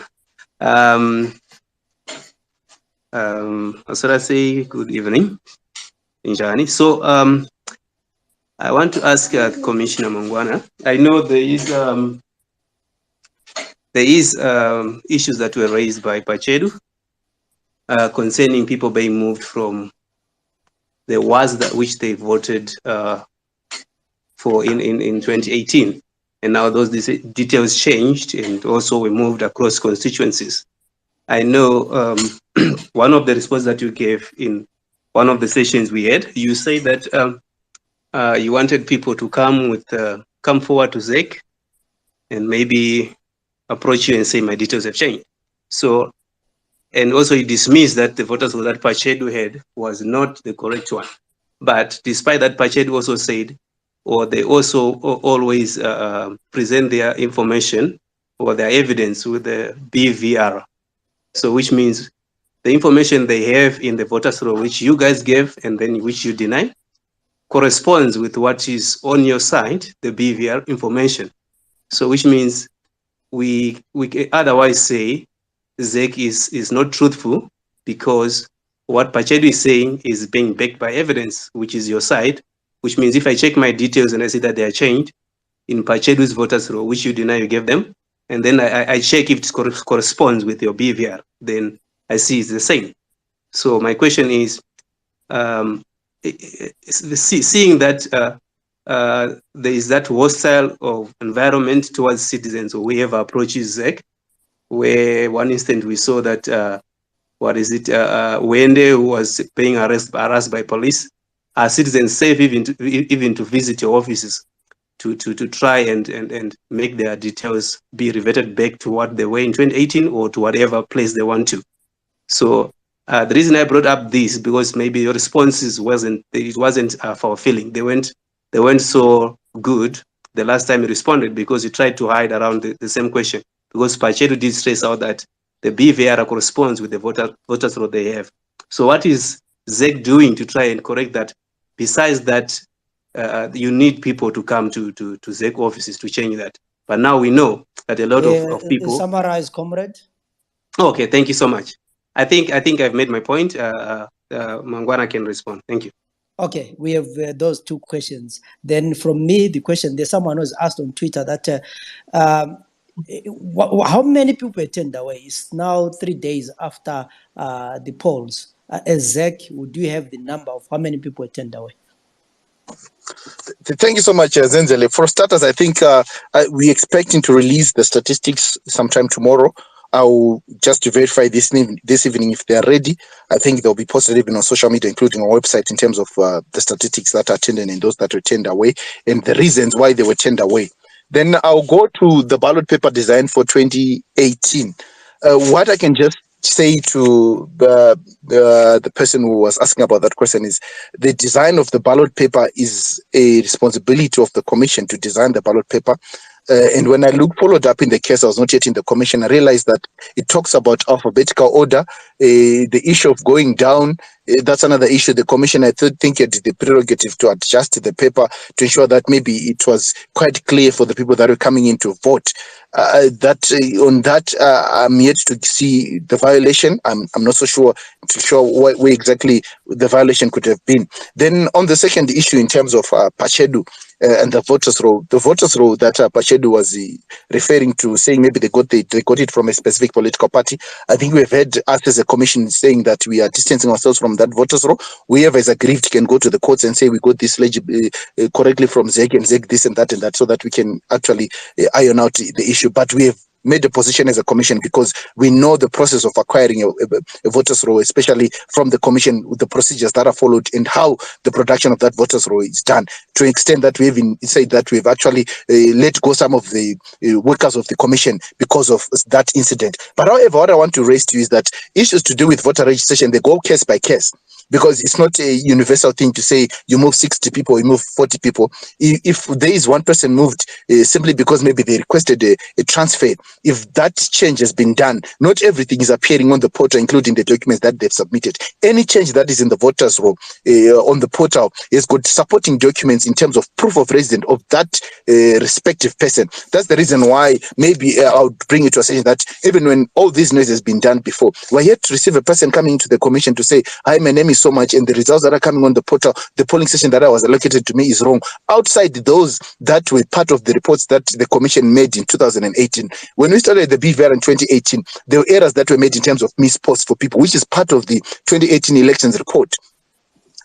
I say good evening, Injani. So I want to ask Commissioner Mangwana. I know there is issues that were raised by Pachedu concerning people being moved from the WAS that which they voted for in 2018, and now those details changed, and also we moved across constituencies. I know one of the responses that you gave in one of the sessions we had, you say that you wanted people to come forward to ZEC and maybe approach you and say my details have changed. So, and also you dismissed that the voters that Pachedu had was not the correct one. But despite that, Pachedu also said, or they also always present their information or their evidence with the BVR. So which means the information they have in the voters roll, which you guys gave and then which you deny, corresponds with what is on your side, the BVR information. So which means we otherwise say ZEC is not truthful, because what Pachedu is saying is being backed by evidence, which is your side, which means if I check my details and I see that they are changed in Pachedu's voters roll, which you deny you gave them, and then I check if it corresponds with your BVR, then I see it's the same. So my question is, seeing that there is that hostile of environment towards citizens, or whoever approaches ZEC, where one instant we saw that Wende, who was being harassed by police, are citizens safe even to visit your offices to try and make their details be reverted back to what they were in 2018 or to whatever place they want to. So the reason I brought up this, because maybe your responses wasn't fulfilling. They weren't so good the last time you responded, because you tried to hide around the same question. Because Pachedu did stress out that the BVR corresponds with the voters roll they have. So what is ZEC doing to try and correct that? Besides that you need people to come to ZEC offices to change that. But now we know that a lot of people. Summarize, comrade. Okay, thank you so much. I think I've made my point. Mangwana can respond. Thank you. Okay, we have those two questions. Then from me, the question, there's someone who's asked on Twitter that how many people attend away? It's now 3 days after the polls. As ZEC, would you have the number of how many people attend away? Thank you so much, Zenzele. For starters, I think we're expecting to release the statistics sometime tomorrow. I'll just to verify this evening if they are ready. I think they'll be posted even on social media, including our website, in terms of the statistics that are attended and those that were turned away and the reasons why they were turned away. Then I'll go to the ballot paper design for 2018. What I can just say to the person who was asking about that question is the design of the ballot paper is a responsibility of the commission to design the ballot paper. And when I followed up in the case, I was not yet in the commission, I realized that it talks about alphabetical order, the issue of going down. That's another issue. The commission, I think, had the prerogative to adjust the paper to ensure that maybe it was quite clear for the people that were coming in to vote. On that, I'm yet to see the violation. I'm not so sure where exactly the violation could have been. Then on the second issue, in terms of Pachedu and the voters' roll that Pachedu was referring to, saying maybe they got it from a specific political party. I think we've heard us as a commission saying that we are distancing ourselves from that voters' roll. Whoever is aggrieved can go to the courts and say we got this correctly from ZEC and ZEC this and that, so that we can actually iron out the issue. But we have made a position as a commission because we know the process of acquiring a voters' roll, especially from the commission, with the procedures that are followed and how the production of that voters' roll is done, to an extent that we even said that we've actually let go some of the workers of the commission because of that incident. But however, what I want to raise to you is that issues to do with voter registration, they go case by case, because it's not a universal thing to say you move 60 people, you move 40 people. If there is one person moved simply because maybe they requested a transfer, if that change has been done, not everything is appearing on the portal, including the documents that they've submitted. Any change that is in the voters' roll on the portal has got supporting documents in terms of proof of residence of that respective person. That's the reason why maybe I'll bring it to a session that even when all this noise has been done before, we're yet to receive a person coming into the commission to say, hi, my name is so much, and the results that are coming on the portal, the polling station that I was allocated to me is wrong. Outside those that were part of the reports that the commission made in 2018, when we started the BVR in 2018, there were errors that were made in terms of misposts for people, which is part of the 2018 elections report.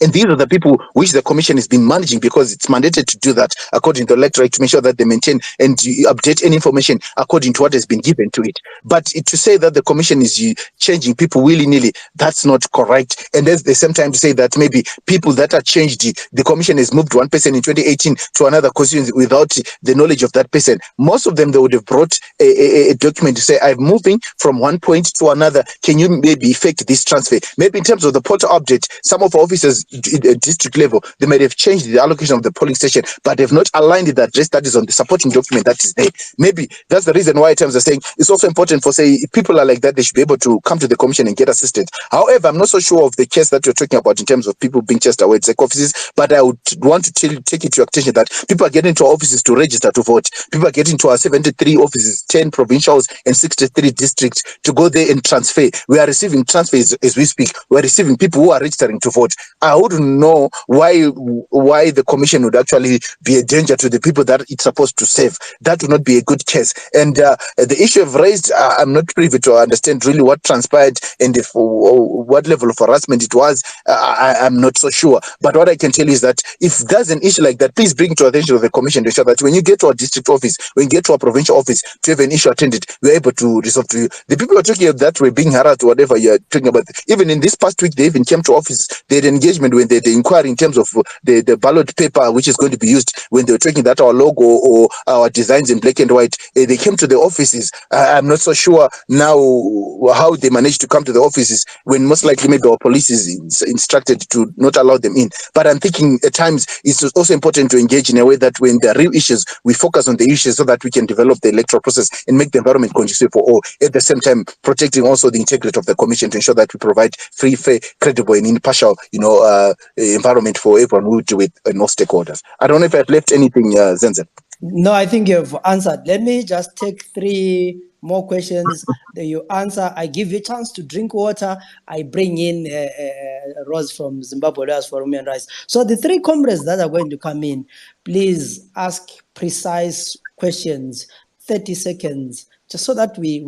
And these are the people which the commission has been managing, because it's mandated to do that according to the Electoral Act, to make sure that they maintain and update any information according to what has been given to it. But to say that the commission is changing people willy-nilly, that's not correct. And at the same time to say that maybe people that are changed, the commission has moved one person in 2018 to another constituency without the knowledge of that person. Most of them, they would have brought a document to say, I'm moving from one point to another. Can you maybe effect this transfer? Maybe in terms of the portal update, some of our officers district level, they might have changed the allocation of the polling station, but they've not aligned the address that is on the supporting document that is there. Maybe that's the reason why at times they're saying it's also important for, say, if people are like that, they should be able to come to the commission and get assistance. However, I'm not so sure of the case that you're talking about in terms of people being chased away at ZEC offices, but I would want to take it to your attention that people are getting to our offices to register to vote. People are getting to our 73 offices, 10 provincials and 63 districts to go there and transfer. We are receiving transfers as we speak. We are receiving people who are registering to vote. I wouldn't know why the commission would actually be a danger to the people that it's supposed to save. That would not be a good case. And the issue I've raised, I'm not privy to understand really what transpired and if what level of harassment it was. I'm not so sure. But what I can tell you is that if there's an issue like that, please bring it to the attention of the commission to ensure that when you get to our district office, when you get to our provincial office, to have an issue attended, we're able to resolve to you. The people are talking about that were being harassed, whatever you're talking about. Even in this past week, they even came to office. They had engagement when they inquiry in terms of the ballot paper which is going to be used, when they were talking that our logo or our designs in black and white. They came to the offices. I'm not so sure now how they managed to come to the offices when most likely maybe our police is instructed to not allow them in. But I'm thinking at times it's also important to engage in a way that when there are real issues, we focus on the issues so that we can develop the electoral process and make the environment conducive for all, at the same time protecting also the integrity of the commission to ensure that we provide free, fair, credible and impartial environment for everyone who do it, no stakeholders. I don't know if I've left anything, Zenzel. No, I think you've answered. Let me just take 3 more questions that you answer. I give you a chance to drink water. I bring in Rose from Zimbabwe Lawyers for Human Rights. So the 3 comrades that are going to come in, please ask precise questions, 30 seconds, just so that we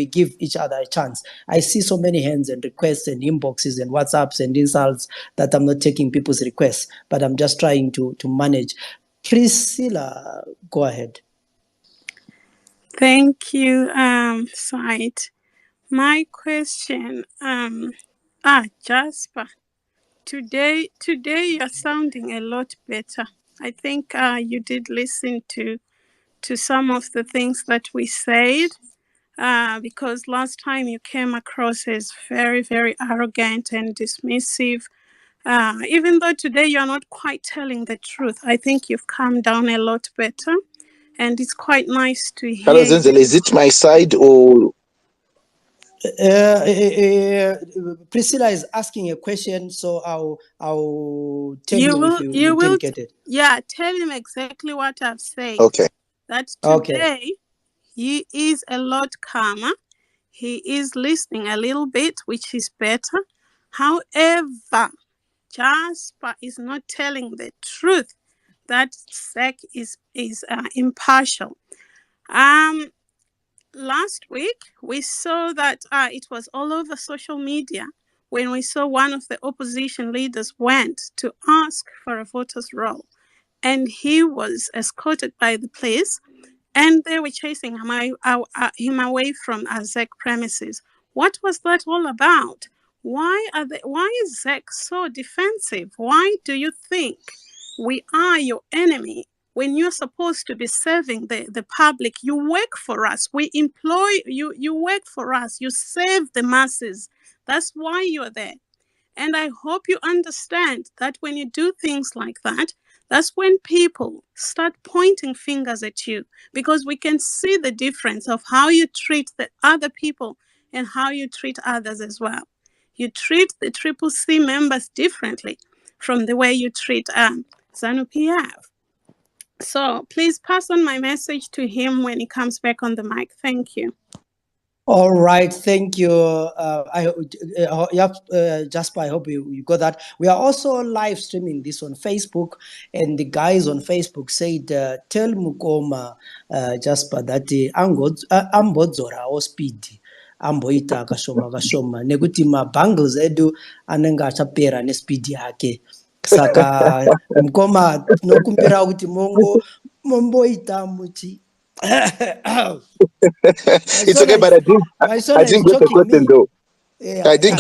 give each other a chance. I see so many hands and requests and inboxes and WhatsApps and insults that I'm not taking people's requests, but I'm just trying to manage. Priscilla, go ahead. Thank you, Said. My question, Jasper. Today you're sounding a lot better. I think you did listen to some of the things that we said, because last time you came across as very, very arrogant and dismissive. Even though today you're not quite telling the truth, I think you've calmed down a lot better. And it's quite nice to hear. Hello, Zenzel, is it my side or? Priscilla is asking a question, so I'll tell you if you didn't get it. Yeah, tell him exactly what I've said. Okay. That today he is a lot calmer. He is listening a little bit, which is better. However, Jasper is not telling the truth. That SEC is impartial. Last week, we saw that it was all over social media when we saw one of the opposition leaders went to ask for a voter's roll. And he was escorted by the police, and they were chasing him away from ZEC premises. What was that all about? Why is ZEC so defensive? Why do you think we are your enemy? When you're supposed to be serving the public, you work for us. We employ you, you work for us. You serve the masses. That's why you're there. And I hope you understand that when you do things like that, that's when people start pointing fingers at you, because we can see the difference of how you treat the other people and how you treat others as well. You treat the CCC members differently from the way you treat ZANU-PF. So please pass on my message to him when he comes back on the mic. Thank you. All right, thank you. Jasper, I hope you got that. We are also live streaming this on Facebook, and the guys on Facebook said, tell Mukoma, Jasper, that ambodzora or speed. Amboita kashoma nekuti mabangles edu anenge achapera nespeed yake. Saka Mukoma nokumbira kuti momboita muti. It's okay, but I didn't get the question though. Yeah, I didn't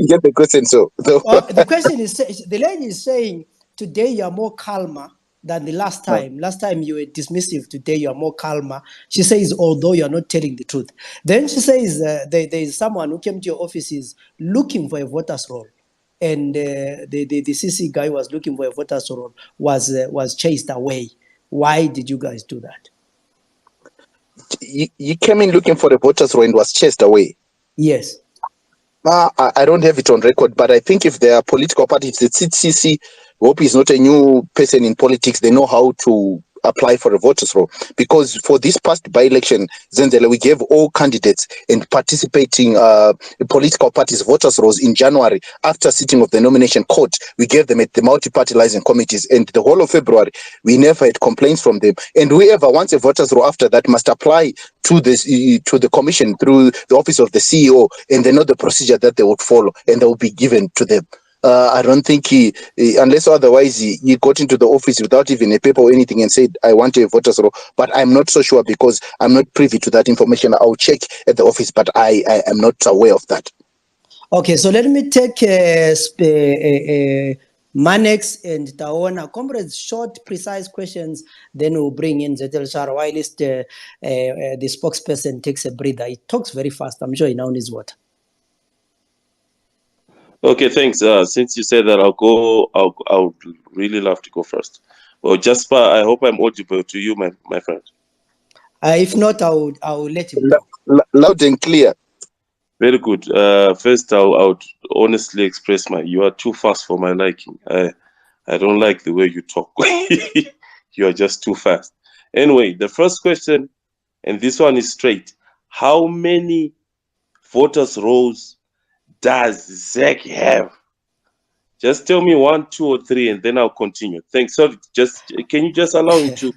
get the question. So the question is, the lady is saying today you are more calmer than the last time. Last time you were dismissive. Today you are more calmer. She says, although you are not telling the truth. Then she says there is someone who came to your offices looking for a voter's roll, and the CC guy was looking for a voter's roll, was chased away. Why did you guys do that? You came in looking for a voter's roll and was chased away. Yes. I don't have it on record, but I think if there are political parties, the CCC, Hope is not a new person in politics. They know how to apply for a voter's roll, because for this past by-election, Zenzele, we gave all candidates and participating political parties voters' rolls in January. After sitting of the nomination court, we gave them at the multi-party liaison committees, and the whole of February we never had complaints from them. And whoever wants a voters' roll after that must apply to the commission through the office of the CEO, and they know the procedure that they would follow, and they will be given to them. I don't think unless otherwise he got into the office without even a paper or anything and said, I want a voter's roll. But I'm not so sure, because I'm not privy to that information. I'll check at the office, but I am not aware of that. Okay, so let me take Manex and Taona. Comrades, short, precise questions, then we'll bring in Zetel Shara while the spokesperson takes a breather. He talks very fast. I'm sure he now needs water. Okay, thanks. Since you said that, I would really love to go first. Well, Jasper, I hope I'm audible to you, my friend. If not, I'll let him go. Loud and clear. Very good. First, I would honestly express you are too fast for my liking. I don't like the way you talk. You are just too fast. Anyway, the first question, and this one is straight. How many voters' rolls does ZEC have? Just tell me 1, 2, or 3, and then I'll continue. Thanks. So, can you just allow him to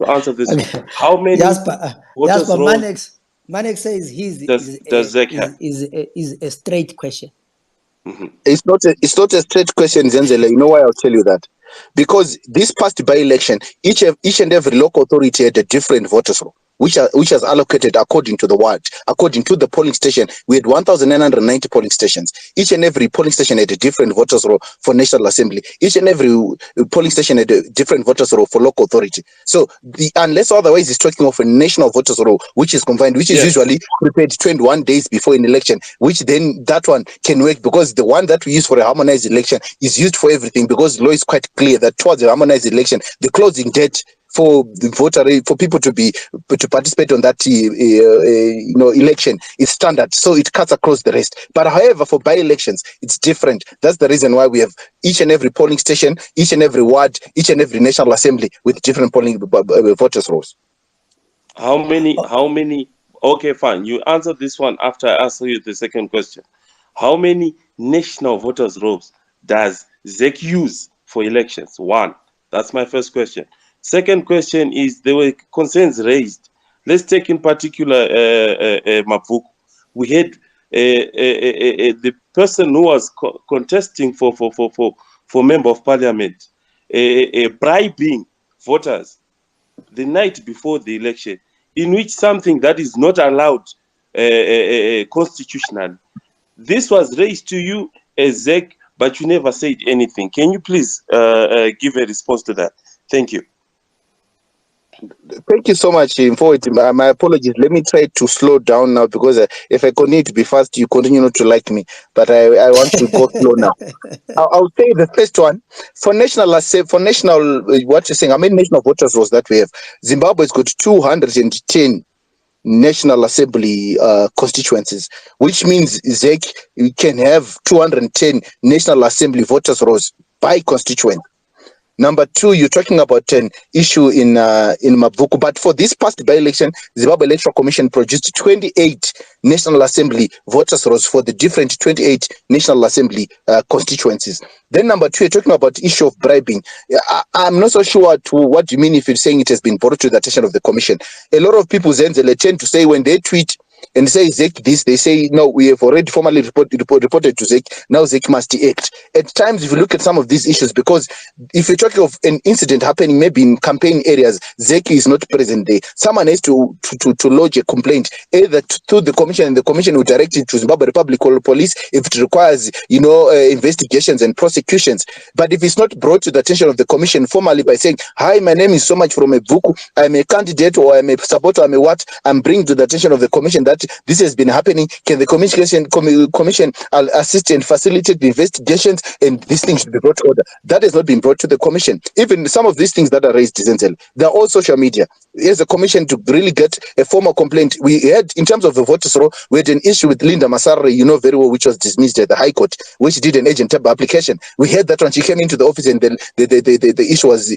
answer this? Okay. How many Jasper, voters' rolls Manex says does ZEC have? is a straight question. It's not a straight question, Zenzele. You know why I'll tell you that? Because this past by-election, each and every local authority had a different voters roll, which has allocated according to the ward, according to the polling station. We had 1,990 polling stations. Each and every polling station had a different voters roll for National Assembly. Each and every polling station had a different voters roll for local authority. So unless otherwise it's talking of a national voters roll, which is combined, which is usually prepared 21 days before an election, which then that one can work, because the one that we use for a harmonized election is used for everything, because law is quite clear that towards a harmonized election, the closing date for the for people to participate on that election is standard, so it cuts across the rest. But however, for by-elections, it's different. That's the reason why we have each and every polling station, each and every ward, each and every National Assembly with different polling voters rolls. How many? Okay, fine. You answer this one after I answer you the second question. How many national voters rolls does ZEC use for elections? 1. That's my first question. Second question is, there were concerns raised. Let's take in particular Mapuku. We had the person who was contesting for member of parliament, bribing voters the night before the election, in which something that is not allowed constitutionally. This was raised to you as ZEC, but you never said anything. Can you please give a response to that? Thank you. Thank you so much for it. My apologies. Let me try to slow down now, because if I continue to be fast, you continue not to like me. But I want to go slow now. I'll say the first one for national. What you're saying? I mean, national voters rolls that we have. Zimbabwe's got 210 National Assembly constituencies, which means ZEC can have 210 National Assembly voters rolls by constituent. Number 2, you're talking about an issue in Mapuku, but for this past by-election, Zimbabwe Electoral Commission produced 28 National Assembly voters rolls for the different 28 National Assembly constituencies. Then number 2, you're talking about the issue of bribing. I'm not so sure what you mean if you're saying it has been brought to the attention of the commission. A lot of people, Zenzele, tend to say when they tweet and say ZEC this, they say, no, we have already formally reported to ZEC, now ZEC must act. At times, if you look at some of these issues, because if you're talking of an incident happening maybe in campaign areas, ZEC is not present there. Someone has to lodge a complaint, either to the commission, and the commission will direct it to Zimbabwe Republic Police if it requires, investigations and prosecutions. But if it's not brought to the attention of the commission formally by saying, hi, my name is so much from Ebuku, I'm a candidate, or I'm a supporter, I'm a what, I'm bringing to the attention of the commission that this has been happening, can the commission assist and facilitate the investigations, and these things should be brought to order? That has not been brought to the commission. Even some of these things that are raised, they're all social media. As a commission to really get a formal complaint, we had, in terms of the voters roll, we had an issue with Linda Masare, very well, which was dismissed at the High Court, which did an agent tab application. We had that when she came into the office, and then the issue was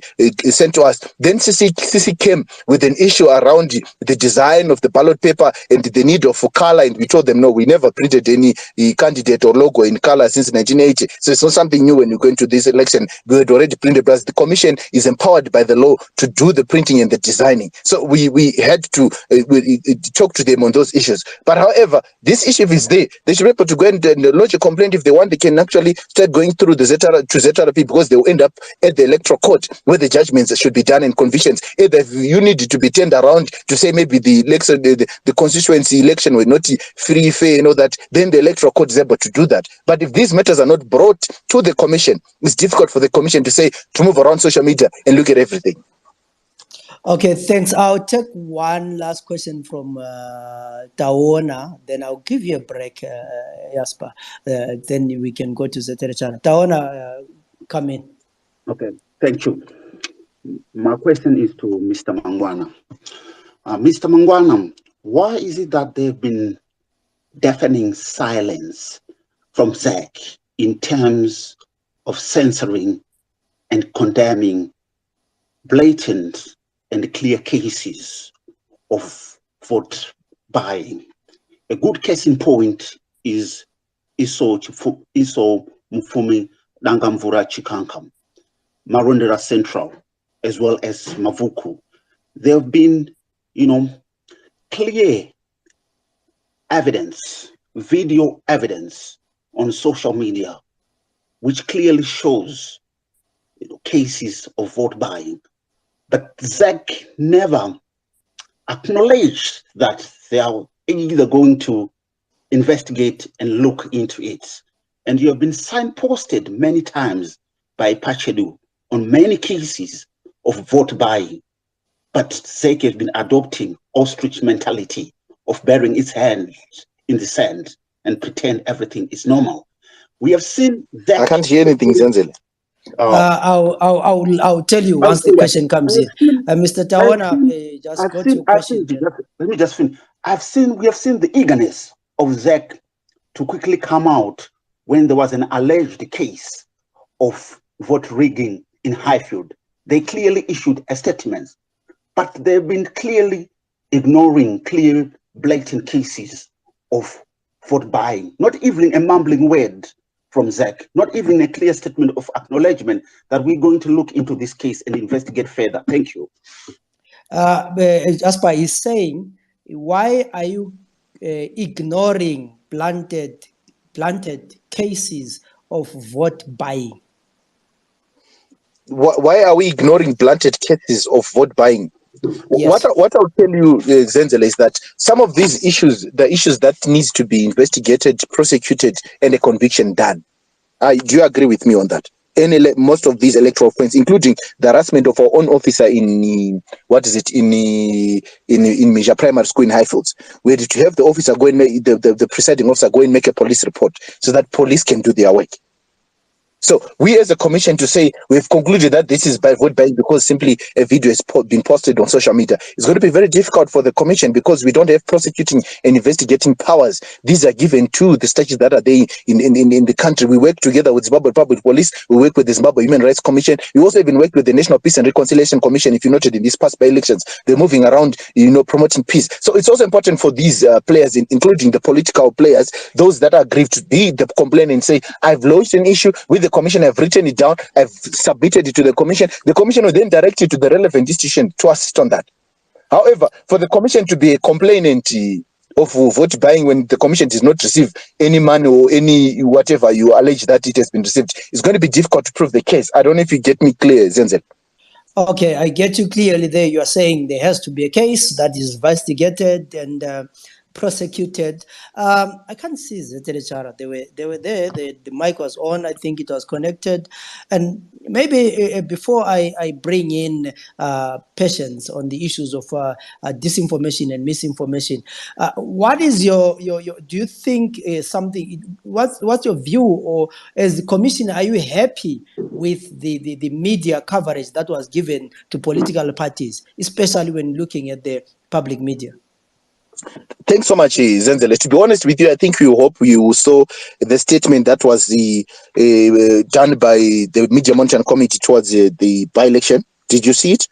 sent to us. Then CC came with an issue around the design of the ballot paper and the need of color, and we told them, no, we never printed any candidate or logo in color since 1980. So it's not something new when you go into this election. We had already printed, but the commission is empowered by the law to do the printing and the designing. So we had to talk to them on those issues. But however, this issue is there. They should be able to go and lodge a complaint if they want. They can actually start going through the ZRP, because they will end up at the electoral court where the judgments should be done and convictions. Either if you need to be turned around to say maybe the election, the constituency election were not free, fair, that, then the electoral court is able to do that. But if these matters are not brought to the commission, it's difficult for the commission to move around social media and look at everything. Okay, thanks. I'll take one last question from Taona, then I'll give you a break, Jasper. Then we can go to Zeterechana. Taona, come in. Okay, thank you. My question is to Mr. Mangwana. Mr. Mangwana, why is it that there deafening silence from ZEC in terms of censoring and condemning blatant and clear cases of vote buying. A good case in point is Iso Mufumi Nangamvura Chikankam, Marondera Central, as well as Mavuku. There have been, clear evidence, video evidence on social media, which clearly shows cases of vote buying. But ZEC never acknowledged that they are either going to investigate and look into it. And you have been signposted many times by Pachedu on many cases of vote buying. But ZEC has been adopting ostrich mentality of burying its hands in the sand and pretend everything is normal. We have seen that. I can't hear anything, Zenzele. I'll tell you once the question comes in. Mr. Tawana, just got your question. Let me just finish. We have seen the eagerness of ZEC to quickly come out when there was an alleged case of vote rigging in Highfield. They clearly issued a statement, but they've been clearly ignoring clear, blatant cases of vote buying. Not even a mumbling word from ZEC, not even a clear statement of acknowledgement that we're going to look into this case and investigate further. Thank you. Jasper is saying, why are you ignoring planted cases of vote buying? Why are we ignoring blunted cases of vote buying? Yes. What I'll tell you, Zenzele, is that some of these issues, the issues that needs to be investigated, prosecuted, and a conviction done. Do you agree with me on that? Most of these electoral offences, including the harassment of our own officer in Major Primary School in Highfields, we had to have the officer go and make the presiding officer go and make a police report so that police can do their work. So we as a commission to say we've concluded that this is by vote buying because simply a video has been posted on social media. It's going to be very difficult for the commission because we don't have prosecuting and investigating powers. These are given to the statutes that are there in the country. We work together with Zimbabwe Public Police. We work with the Zimbabwe Human Rights Commission. We also even work with the National Peace and Reconciliation Commission. If you noted in these past by-elections, they're moving around, promoting peace. So it's also important for these players, including the political players, those that are aggrieved to be the complainant and say, I've lodged an issue with the commission, I've written it down, I've submitted it to the commission. The commission will then direct it to the relevant institution to assist on that. However, for the commission to be a complainant of vote buying when the commission does not receive any money or any whatever you allege that it has been received, it's going to be difficult to prove the case. I don't know if you get me clear, Zenzel. Okay, I get you clearly there. You are saying there has to be a case that is investigated and prosecuted. I can't see Zetelechara. They were there. The mic was on. I think it was connected. And maybe before I bring in Patience on the issues of disinformation and misinformation, what is your do you think what's your view, or as the commissioner, are you happy with the media coverage that was given to political parties, especially when looking at the public media? Thanks so much, Zenzele. To be honest with you, I think you saw the statement that was done by the Media Monitoring Committee towards the by-election. Did you see it?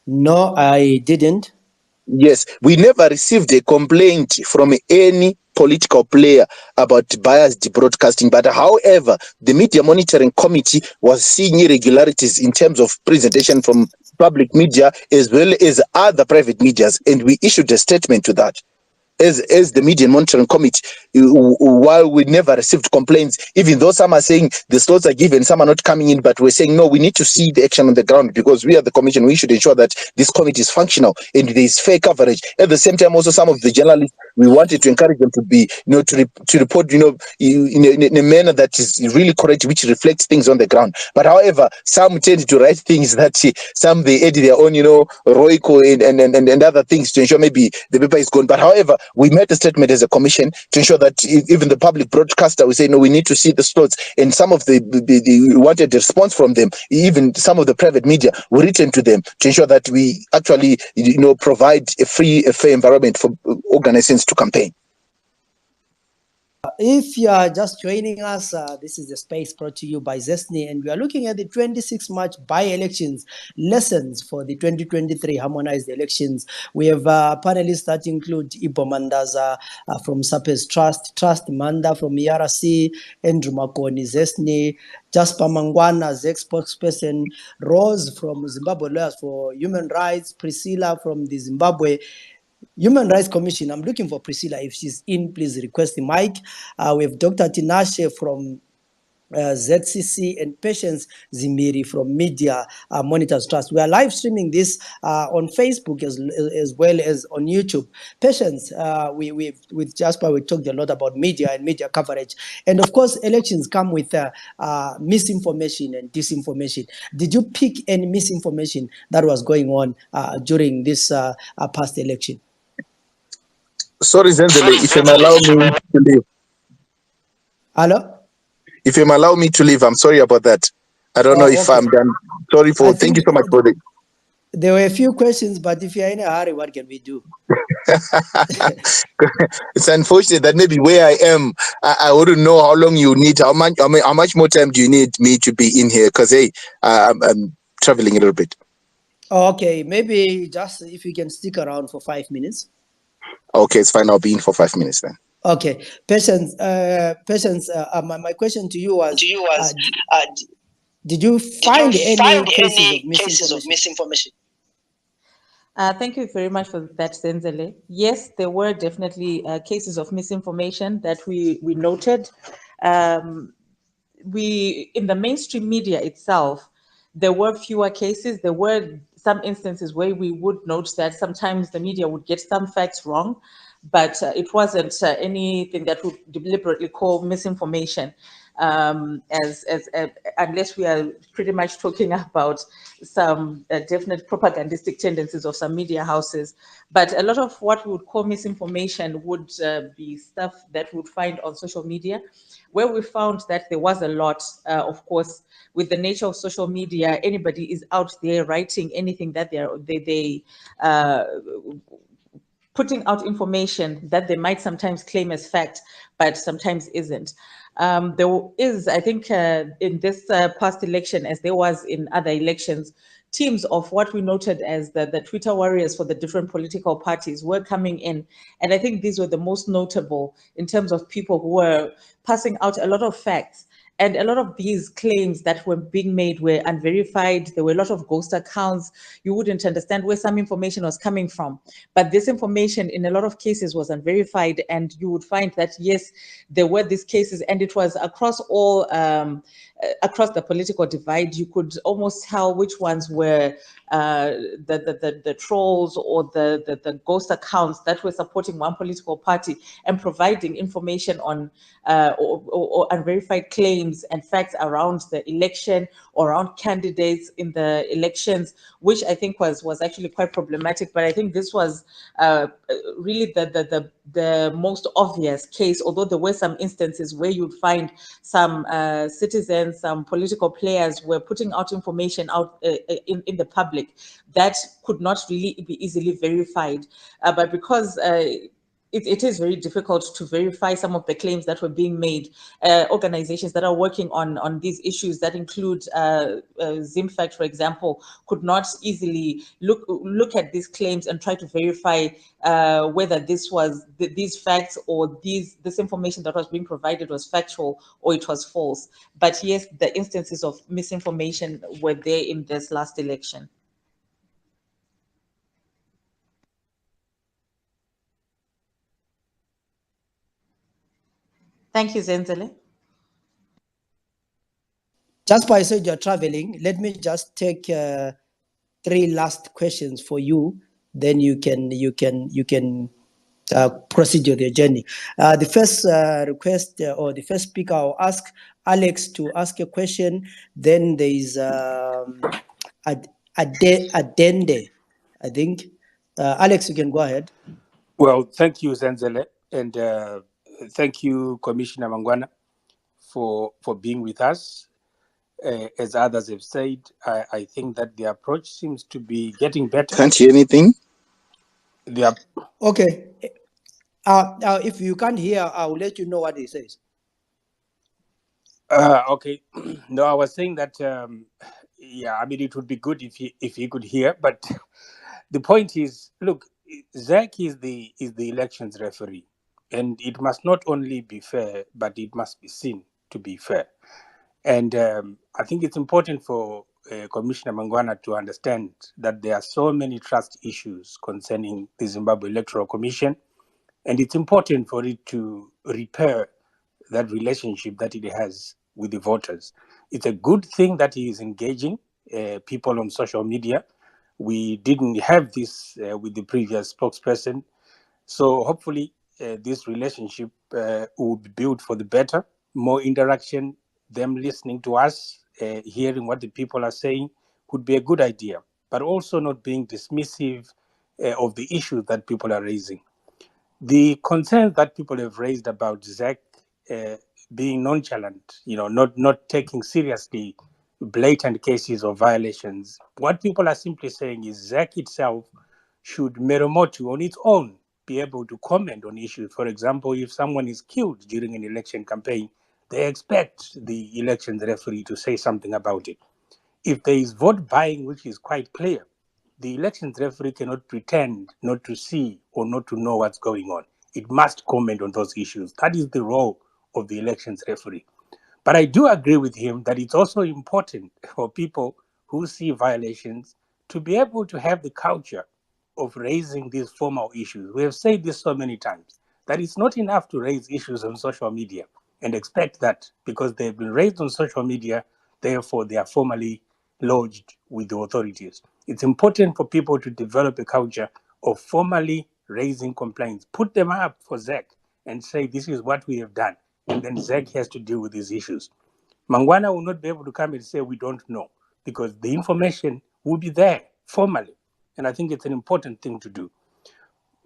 No, I didn't. Yes, we never received a complaint from any political player about biased broadcasting. But however, the Media Monitoring Committee was seeing irregularities in terms of presentation from public media as well as other private medias, and we issued a statement to that. As the Media Monitoring Committee, while we never received complaints, even though some are saying the slots are given, some are not coming in, but we're saying, no, we need to see the action on the ground because we are the commission. We should ensure that this committee is functional and there is fair coverage. At the same time, also some of the journalists, we wanted to encourage them to be, to report, in a manner that is really correct, which reflects things on the ground. But however, some tend to write things that some they add their own, Roico and other things to ensure maybe the paper is gone. But however, we made a statement as a commission to ensure that even the public broadcaster, we say, no, we need to see the slots. And some of the we wanted a response from them. Even some of the private media were written to them to ensure that we actually, provide a fair environment for organizations to campaign. If you are just joining us, this is the space brought to you by Zesni, and we are looking at the 26 March by-elections, lessons for the 2023 harmonized elections. We have panelists that include Ibo Mandaza from Sapes Trust Manda from ERC, Andrew Makoni, Zesni, Jasper Mangwana, ZEC spokesperson, Rose from Zimbabwe Lawyers for Human Rights, Priscilla from the Zimbabwe Human Rights Commission. I'm looking for Priscilla. If she's in, please request the mic. We have Dr. Tinashe from ZCC and Patience Zimiri from Media Monitors Trust. We are live streaming this on Facebook as well as on YouTube. Patience, with Jasper, we talked a lot about media and media coverage. And of course, elections come with misinformation and disinformation. Did you pick any misinformation that was going on during this past election? Sorry, Zenzele, if you allow me to leave. Hello? If you allow me to leave, I'm sorry about that. I don't know if Okay. I'm done. Sorry for. Thank you so much for the. There were a few questions, but if you're in a hurry, what can we do? It's unfortunate that maybe where I am, I wouldn't know how long you need. How much more time do you need me to be in here? Because hey, I'm traveling a little bit. Okay, maybe just if you can stick around for 5 minutes. Okay, it's fine. I'll be in for 5 minutes then. Okay, Patience. My question to you was: did you find any cases of misinformation? Thank you very much for that, Zenzele. Yes, there were definitely cases of misinformation that we noted. In the mainstream media itself, there were fewer cases. There were some instances where we would note that sometimes the media would get some facts wrong, but it wasn't anything that would deliberately call misinformation, unless we are pretty much talking about some definite propagandistic tendencies of some media houses. But a lot of what we would call misinformation would be stuff that we would find on social media, where we found that there was a lot, of course, with the nature of social media. Anybody is out there writing anything that they putting out information that they might sometimes claim as fact, but sometimes isn't. There is, I think, in this past election, as there was in other elections, teams of what we noted as the Twitter warriors for the different political parties were coming in. And I think these were the most notable in terms of people who were passing out a lot of facts. And a lot of these claims that were being made were unverified. There were a lot of ghost accounts. You wouldn't understand where some information was coming from. But this information, in a lot of cases, was unverified. And you would find that, yes, there were these cases, and it was across all, across the political divide. You could almost tell which ones were the trolls or the ghost accounts that were supporting one political party and providing information on or unverified claims and facts around the election or around candidates in the elections, which I think was actually quite problematic. But I think this was really the most obvious case, although there were some instances where you'd find some citizens, some political players were putting out information out in the public that could not really be easily verified. But because it is very difficult to verify some of the claims that were being made. Organizations that are working on these issues that include ZimFact, for example, could not easily look at these claims and try to verify whether this was these facts or this information that was being provided was factual or it was false. But yes, the instances of misinformation were there in this last election. Thank you, Zenzele. Just by said you're traveling, let me just take 3 last questions for you. Then you can proceed with your journey. The first request or the first speaker, I'll ask Alex to ask a question. Then there is Adende, I think. Alex, you can go ahead. Well, thank you, Zenzele, and thank you, Commissioner Mangwana, for being with us. As others have said, I think that the approach seems to be getting better. Can't hear anything. Okay. If you can't hear, I will let you know what he says. Okay. No, I was saying that, yeah, I mean, it would be good if he could hear. But the point is, look, Zach is the elections referee, and it must not only be fair, but it must be seen to be fair. And I think it's important for Commissioner Mangwana to understand that there are so many trust issues concerning the Zimbabwe Electoral Commission, and it's important for it to repair that relationship that it has with the voters. It's a good thing that he is engaging people on social media. We didn't have this with the previous spokesperson. So hopefully this relationship will be built for the better, more interaction, them listening to us, hearing what the people are saying could be a good idea, but also not being dismissive of the issues that people are raising. The concerns that people have raised about Zach being nonchalant, not taking seriously blatant cases of violations, what people are simply saying is Zach itself should Meromotu on its own be able to comment on issues. For example, if someone is killed during an election campaign, they expect the elections referee to say something about it. If there is vote buying, which is quite clear, the elections referee cannot pretend not to see or not to know what's going on. It must comment on those issues. That is the role of the elections referee. But I do agree with him that it's also important for people who see violations to be able to have the culture of raising these formal issues. We have said this so many times, that it's not enough to raise issues on social media and expect that because they've been raised on social media, therefore they are formally lodged with the authorities. It's important for people to develop a culture of formally raising complaints. Put them up for Zach and say, this is what we have done. And then Zach has to deal with these issues. Mangwana will not be able to come and say, we don't know, because the information will be there formally. And I think it's an important thing to do.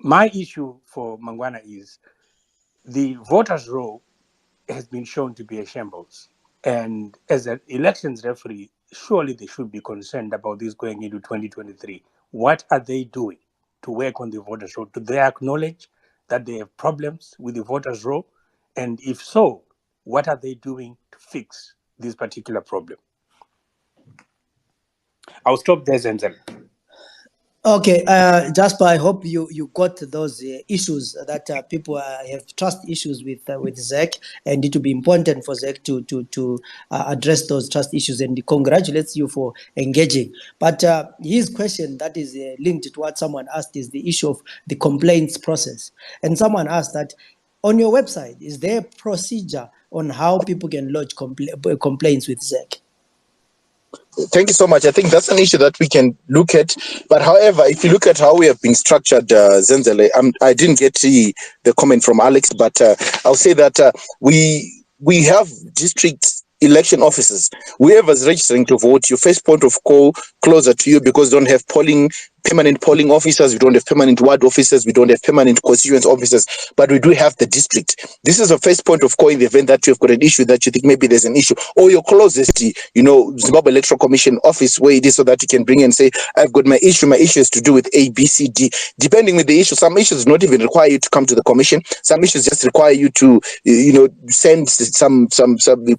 My issue for Mangwana is the voters' roll has been shown to be a shambles. And as an elections referee, surely they should be concerned about this going into 2023. What are they doing to work on the voters' roll? Do they acknowledge that they have problems with the voters' roll? And if so, what are they doing to fix this particular problem? I'll stop there, Zenzel. Okay, Jasper, I hope you got those issues that people have trust issues with Zach, and it will be important for Zach to address those trust issues, and he congratulates you for engaging. But his question that is linked to what someone asked is the issue of the complaints process, and someone asked that on your website, is there a procedure on how people can lodge complaints with Zach? Thank you so much. I think that's an issue that we can look at. But however, if you look at how we have been structured, Zenzele, I didn't get the comment from Alex, but I'll say that we have district election officers. Whoever's registering to vote, your first point of call closer to you, because we don't have permanent polling officers, we don't have permanent ward officers, we don't have permanent constituent officers, but we do have the district. This is the first point of call in the event that you've got an issue that you think maybe there's an issue, or your closest, Zimbabwe Electoral Commission office where it is, so that you can bring and say, I've got my issue is to do with A, B, C, D. Depending with the issue, some issues not even require you to come to the commission, some issues just require you to, send some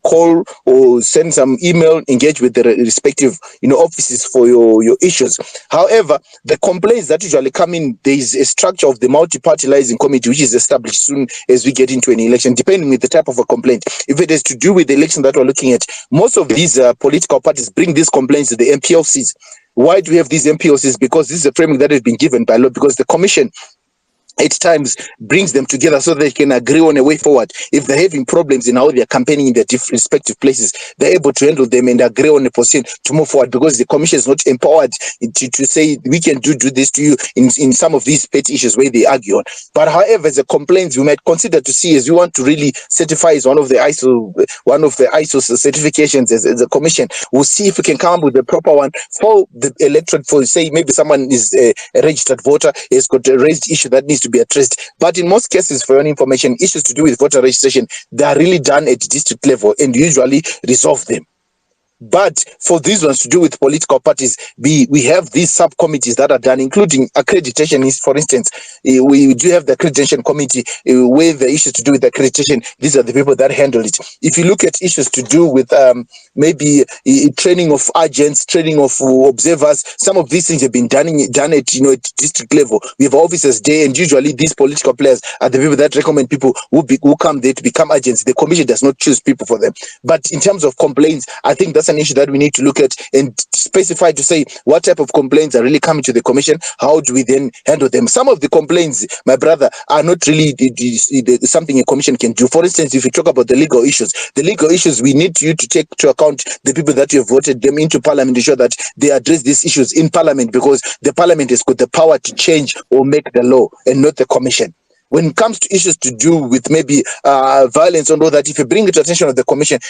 call or send some email, engage with the respective, offices for your issues. However, the complaints that usually come in, there is a structure of the multi-party liaison committee which is established soon as we get into an election, depending with the type of a complaint. If it is to do with the election that we're looking at, most of these political parties bring these complaints to the MPLCs. Why do we have these MPLCs? Because this is a framework that has been given by law, because the commission at times brings them together so they can agree on a way forward. If they're having problems in how they're campaigning in their respective places, they're able to handle them and agree on a position to move forward, because the commission is not empowered to say we can do this to you in some of these petty issues where they argue on. But however, the complaints we might consider to see, as we want to really certify as one of the ISO certifications as a commission, we'll see if we can come up with the proper one for the electorate. For say maybe someone is a registered voter, has got a raised issue that needs to be addressed. But in most cases, for your information, issues to do with voter registration, they are really done at district level and usually resolve them. But for these ones to do with political parties, we have these subcommittees that are done, including accreditation. For instance, we do have the accreditation committee where the issues to do with accreditation, these are the people that handle it. If you look at issues to do with maybe training of agents, training of observers, some of these things have been done at at district level. We have officers there, and usually these political players are the people that recommend people who come there to become agents. The commission does not choose people for them. But in terms of complaints, I think that's an issue that we need to look at and specify to say what type of complaints are really coming to the commission. How do we then handle them? Some of the complaints, my brother, are not really something a commission can do. For instance, if you talk about the legal issues, we need you to take to account the people that you have voted them into parliament to ensure that they address these issues in parliament, because the parliament has got the power to change or make the law and not the commission. When it comes to issues to do with maybe violence and all that, if you bring it to attention of the commission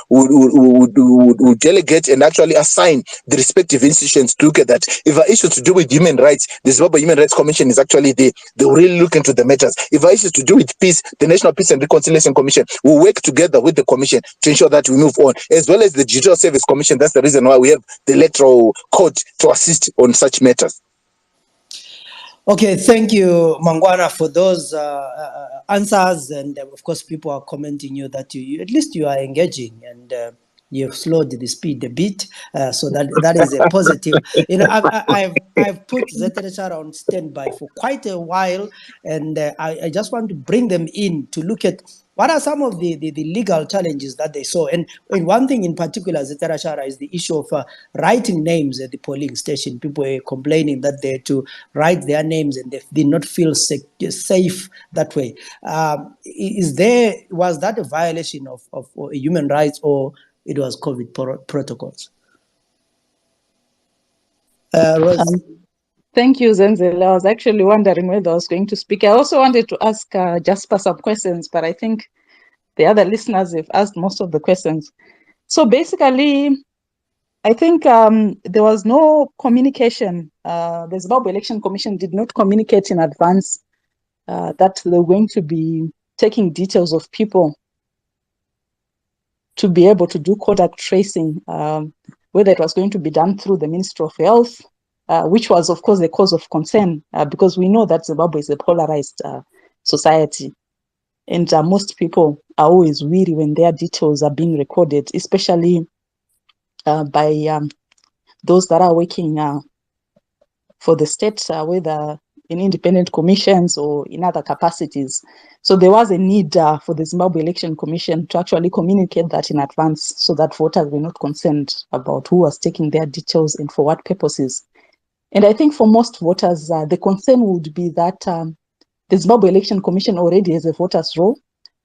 will delegate and actually assign the respective institutions to look at that. If are issues to do with human rights, the Zimbabwe Human Rights Commission is actually there. They will really look into the matters. If are issues to do with peace, the National Peace and Reconciliation Commission will work together with the commission to ensure that we move on, as well as the Judicial Service Commission. That's the reason why we have the Electoral Court to assist on such matters. Okay, thank you, Mangwana, for those answers. And of course, people are commenting you that you at least you are engaging and you've slowed the speed a bit. So that is a positive. I've put ZRHR on standby for quite a while, and I just want to bring them in to look at what are some of the legal challenges that they saw. And one thing in particular, ZRHR, is the issue of writing names at the polling station. People were complaining that they had to write their names and they did not feel safe that way. Was that a violation of human rights, or it was COVID protocols? Rose. Thank you, Zenzele. I was actually wondering whether I was going to speak. I also wanted to ask Jasper some questions, but I think the other listeners have asked most of the questions. So basically, I think there was no communication. The Zimbabwe Election Commission did not communicate in advance that they were going to be taking details of people to be able to do contact tracing, whether it was going to be done through the Ministry of Health, which was, of course, a cause of concern, because we know that Zimbabwe is a polarized society. And most people are always weary when their details are being recorded, especially by those that are working for the state, whether in independent commissions or in other capacities. So there was a need for the Zimbabwe Election Commission to actually communicate that in advance so that voters were not concerned about who was taking their details and for what purposes. And I think for most voters, the concern would be that the Zimbabwe Election Commission already has a voter's roll.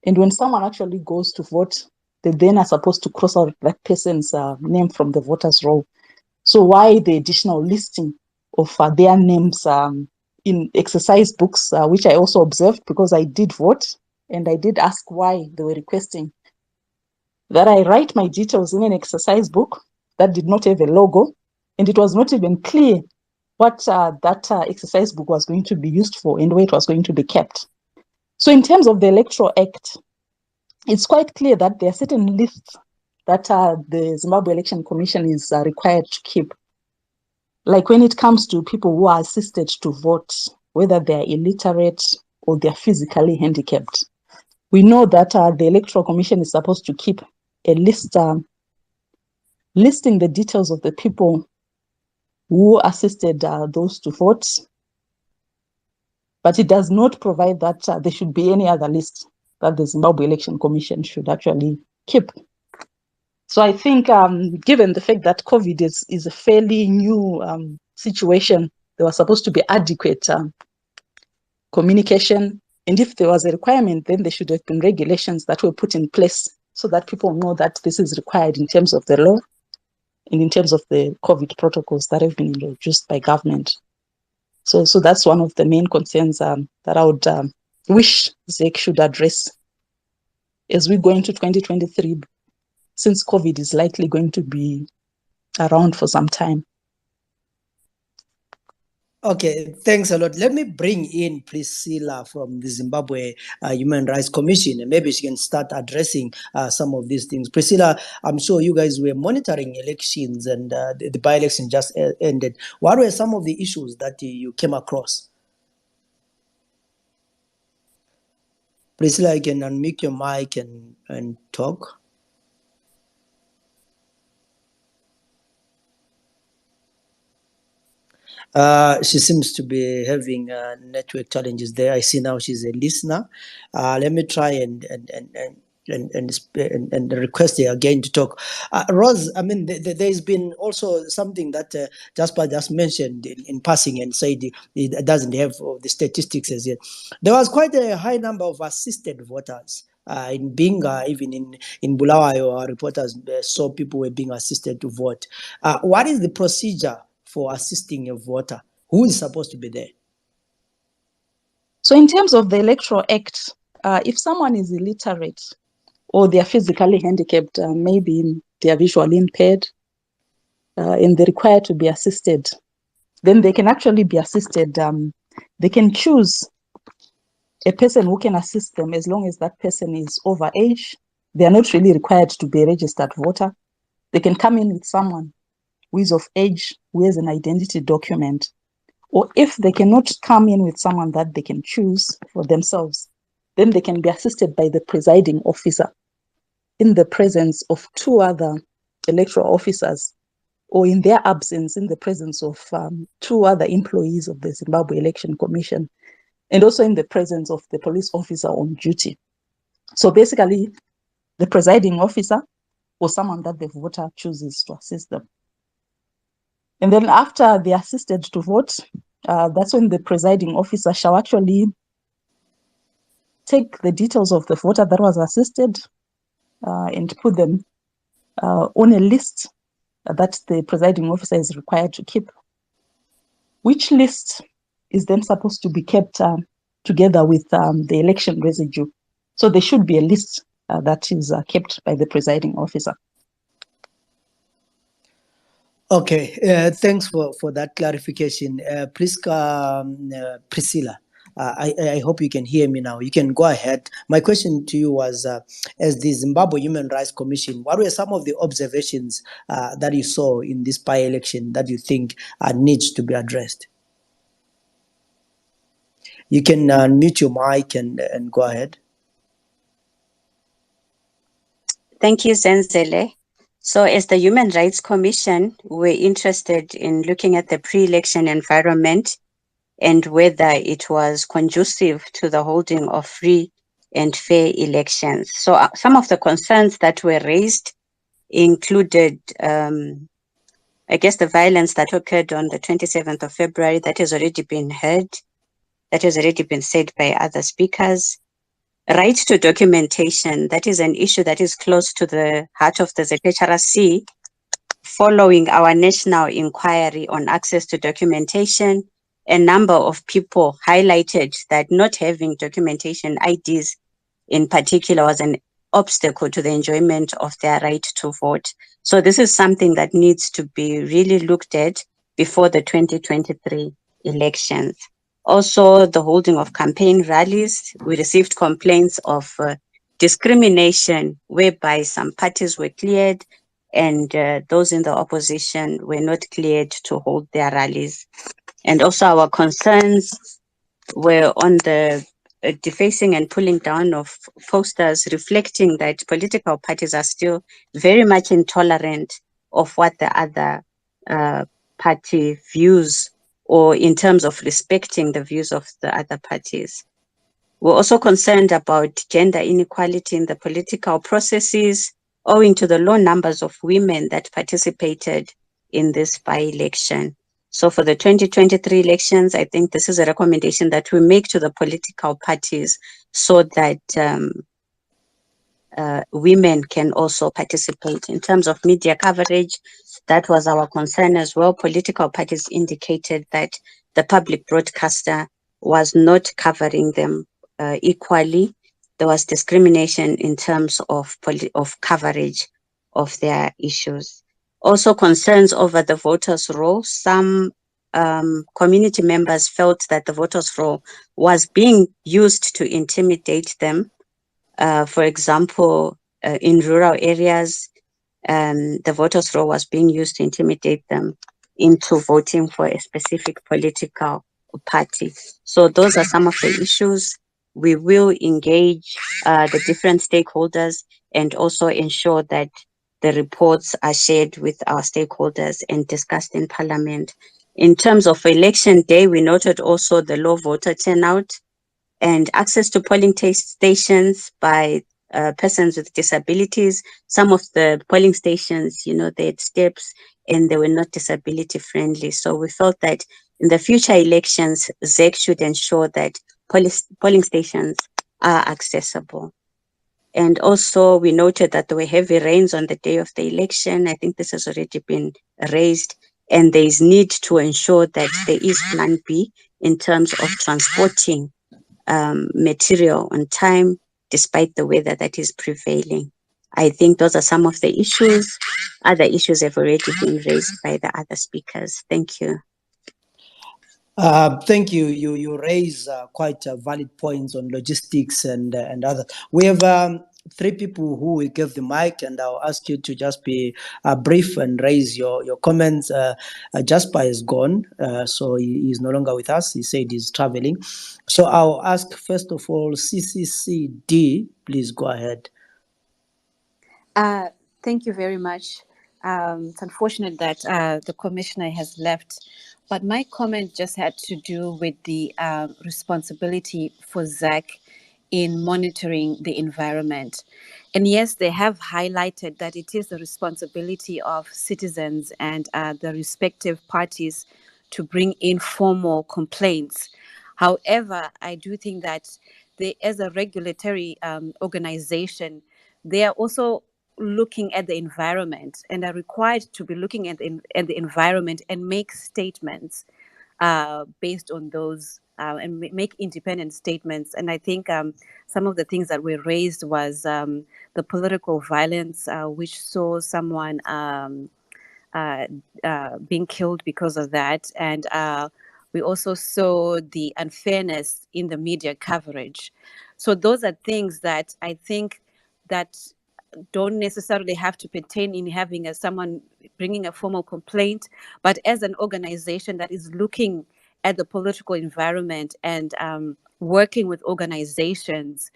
And when someone actually goes to vote, they then are supposed to cross out that person's name from the voter's roll. So why the additional listing of their names in exercise books, which I also observed because I did vote and I did ask why they were requesting that I write my details in an exercise book that did not have a logo, and it was not even clear what that exercise book was going to be used for and where it was going to be kept. So in terms of the Electoral Act, it's quite clear that there are certain lists that the Zimbabwe Election Commission is required to keep. Like when it comes to people who are assisted to vote, whether they're illiterate or they're physically handicapped. We know that the Electoral Commission is supposed to keep a list listing the details of the people who assisted those to vote, but it does not provide that there should be any other list that the Zimbabwe Election Commission should actually keep. So I think given the fact that COVID is a fairly new situation, there was supposed to be adequate communication. And if there was a requirement, then there should have been regulations that were put in place so that people know that this is required in terms of the law and in terms of the COVID protocols that have been introduced by government. So that's one of the main concerns that I would wish ZEC should address as we go into 2023, since COVID is likely going to be around for some time. Okay, thanks a lot. Let me bring in Priscilla from the Zimbabwe Human Rights Commission, and maybe she can start addressing some of these things. Priscilla, I'm sure you guys were monitoring elections, and the by-election just ended. What were some of the issues that you came across? Priscilla, you can unmute your mic and talk. She seems to be having network challenges there. I see now she's a listener. Let me try and request her again to talk. Rose, I mean, there's been also something that Jasper just mentioned in passing and said it doesn't have the statistics as yet. There was quite a high number of assisted voters. In Binga, even in Bulawayo, our reporters saw people were being assisted to vote. What is the procedure for assisting a voter? Who is supposed to be there? So in terms of the Electoral Act, if someone is illiterate or they are physically handicapped, maybe they are visually impaired, and they're required to be assisted, then they can actually be assisted. They can choose a person who can assist them as long as that person is over age. They are not really required to be a registered voter. They can come in with someone who is of age, who has an identity document. Or if they cannot come in with someone that they can choose for themselves, then they can be assisted by the presiding officer in the presence of two other electoral officers, or in their absence, in the presence of two other employees of the Zimbabwe Election Commission, and also in the presence of the police officer on duty. So basically, the presiding officer or someone that the voter chooses to assist them. And then after they are assisted to vote, that's when the presiding officer shall actually take the details of the voter that was assisted and put them on a list that the presiding officer is required to keep, which list is then supposed to be kept together with the election residue. So there should be a list that is kept by the presiding officer. Okay, thanks for that clarification. Priscilla, I hope you can hear me now. You can go ahead. My question to you was, as the Zimbabwe Human Rights Commission, what were some of the observations that you saw in this by-election that you think needs to be addressed? You can mute your mic and go ahead. Thank you, Zenzele. So as the Human Rights Commission, we're interested in looking at the pre-election environment and whether it was conducive to the holding of free and fair elections. So some of the concerns that were raised included, I guess, the violence that occurred on the 27th of February, that has already been heard, that has already been said by other speakers. Right to documentation, that is an issue that is close to the heart of the ZHRC, following our national inquiry on access to documentation. A number of people highlighted that not having documentation, IDs in particular, was an obstacle to the enjoyment of their right to vote. So this is something that needs to be really looked at before the 2023 elections. Also, the holding of campaign rallies. We received complaints of discrimination whereby some parties were cleared and those in the opposition were not cleared to hold their rallies. And also our concerns were on the defacing and pulling down of posters reflecting that political parties are still very much intolerant of what the other party views, or in terms of respecting the views of the other parties. We're also concerned about gender inequality in the political processes, owing to the low numbers of women that participated in this by-election. So for the 2023 elections, I think this is a recommendation that we make to the political parties so that women can also participate. In terms of media coverage, that was our concern as well. Political parties indicated that the public broadcaster was not covering them equally. There was discrimination in terms of coverage of their issues. Also concerns over the voters' roll. Some community members felt that the voters' roll was being used to intimidate them. For example, in rural areas, the voters' roll was being used to intimidate them into voting for a specific political party. So those are some of the issues. We will engage the different stakeholders and also ensure that the reports are shared with our stakeholders and discussed in Parliament. In terms of election day, we noted also the low voter turnout and access to polling stations by persons with disabilities. Some of the polling stations, they had steps and they were not disability friendly. So we felt that in the future elections, ZEC should ensure that polling stations are accessible. And also we noted that there were heavy rains on the day of the election. I think this has already been raised. And there is need to ensure that there is plan B in terms of transporting material on time, despite the weather that is prevailing. I think those are some of the issues. Other issues have already been raised by the other speakers. Thank you. Thank you. You raise quite valid points on logistics and other. We have 3 people who will give the mic, and I'll ask you to just be brief and raise your comments. Jasper is gone, so he is no longer with us. He said he's traveling. So I'll ask first of all, CCCD, please go ahead. Thank you very much. It's unfortunate that the commissioner has left, but my comment just had to do with the responsibility for ZAC in monitoring the environment. And yes, they have highlighted that it is the responsibility of citizens and the respective parties to bring in formal complaints. However, I do think that they, as a regulatory organization, they are also looking at the environment and are required to be looking at the environment and make statements based on those and make independent statements. And I think some of the things that were raised was the political violence, which saw someone being killed because of that. And we also saw the unfairness in the media coverage. So those are things that I think that don't necessarily have to pertain in having someone bringing a formal complaint, but as an organization that is looking at the political environment and working with organizations,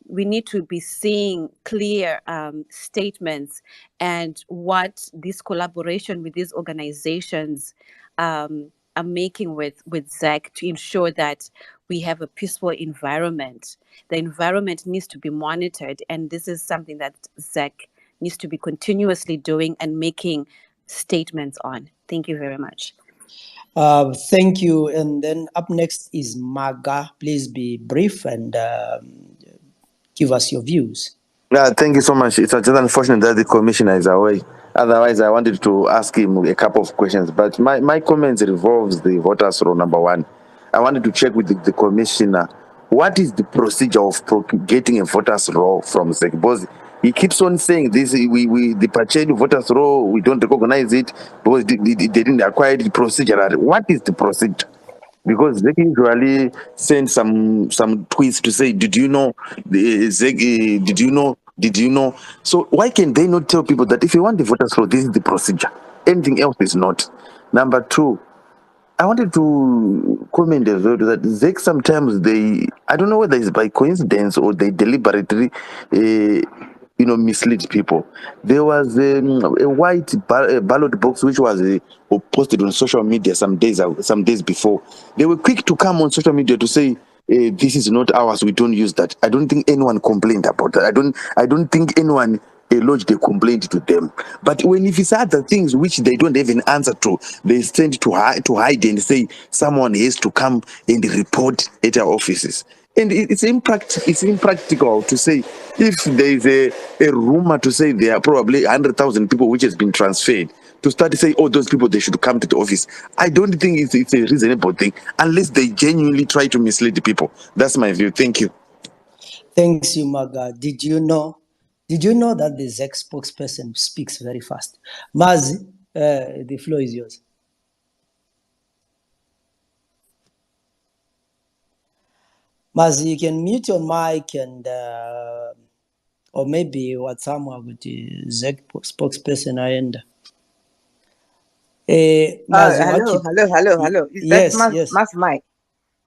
we need to be seeing clear statements and what this collaboration with these organizations are making with ZAC to ensure that we have a peaceful environment. The environment needs to be monitored, and this is something that ZAC needs to be continuously doing and making statements on. Thank you very much. Thank you. And then up next is Maga. Please be brief and give us your views. Thank you so much. It's just unfortunate that the commissioner is away. Otherwise, I wanted to ask him a couple of questions. But my comments revolves the voters roll number 1. I wanted to check with the commissioner. What is the procedure of getting a voters roll from ZEC? Because he keeps on saying this, the Pachelu voters roll, we don't recognize it because they didn't acquire the procedure. What is the procedure? Because they usually send some tweets to say, did you know the ZEC, did you know? So why can they not tell people that if you want the voters roll, this is the procedure? Anything else is not. Number 2, I wanted to comment as well that ZEC sometimes I don't know whether it's by coincidence or they deliberately mislead people. There was a white ballot box which was posted on social media some days before. They were quick to come on social media to say, this is not ours, we don't use that. I don't think anyone complained about that. I don't think anyone lodged a complaint to them. But when if it's other things which they don't even answer to, they tend to hide and say someone has to come and report at our offices. And it's impractical to say, if there is a rumor to say there are probably 100,000 people which has been transferred, to start to say, oh, those people, they should come to the office. I don't think it's a reasonable thing unless they genuinely try to mislead the people. That's my view. Thank you. Thanks, you, Maga. Did you know that the ZEC spokesperson speaks very fast? Mazi, the floor is yours. Mazi, you can mute your mic and or maybe what someone with the ZEC spokesperson aenda. Mazi, Hello. Is that yes, yes, Mas Mike?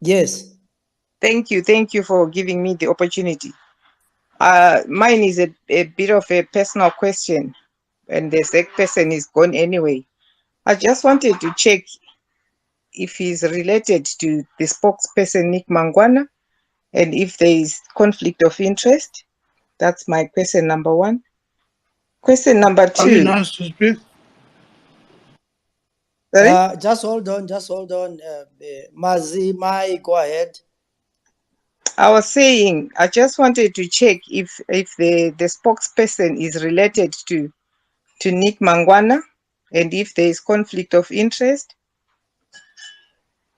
yes. Thank you for giving me the opportunity. Mine is a bit of a personal question, and the SEC person is gone anyway. I just wanted to check if he's related to the spokesperson Nick Mangwana, and if there is conflict of interest. That's my question number one. Question number Have you two. asked to speak? Sorry? Just hold on. Mazi, Mai, go ahead. I was saying I just wanted to check if the spokesperson is related to Nick Mangwana, and if there is conflict of interest.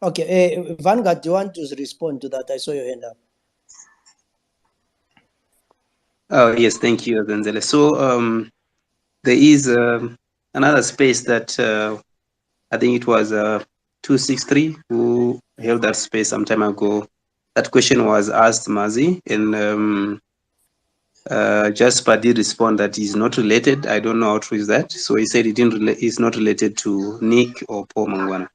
Okay, Vanguard, do you want to respond to that? I saw your hand up. Oh, yes, thank you, Zenzele. So there is another space that I think it was 263 who held that space some time ago. That question was asked Mazi, and Jasper did respond that he's not related. I don't know how true is that. So he said he's not related to Nick or Paul Mangwana.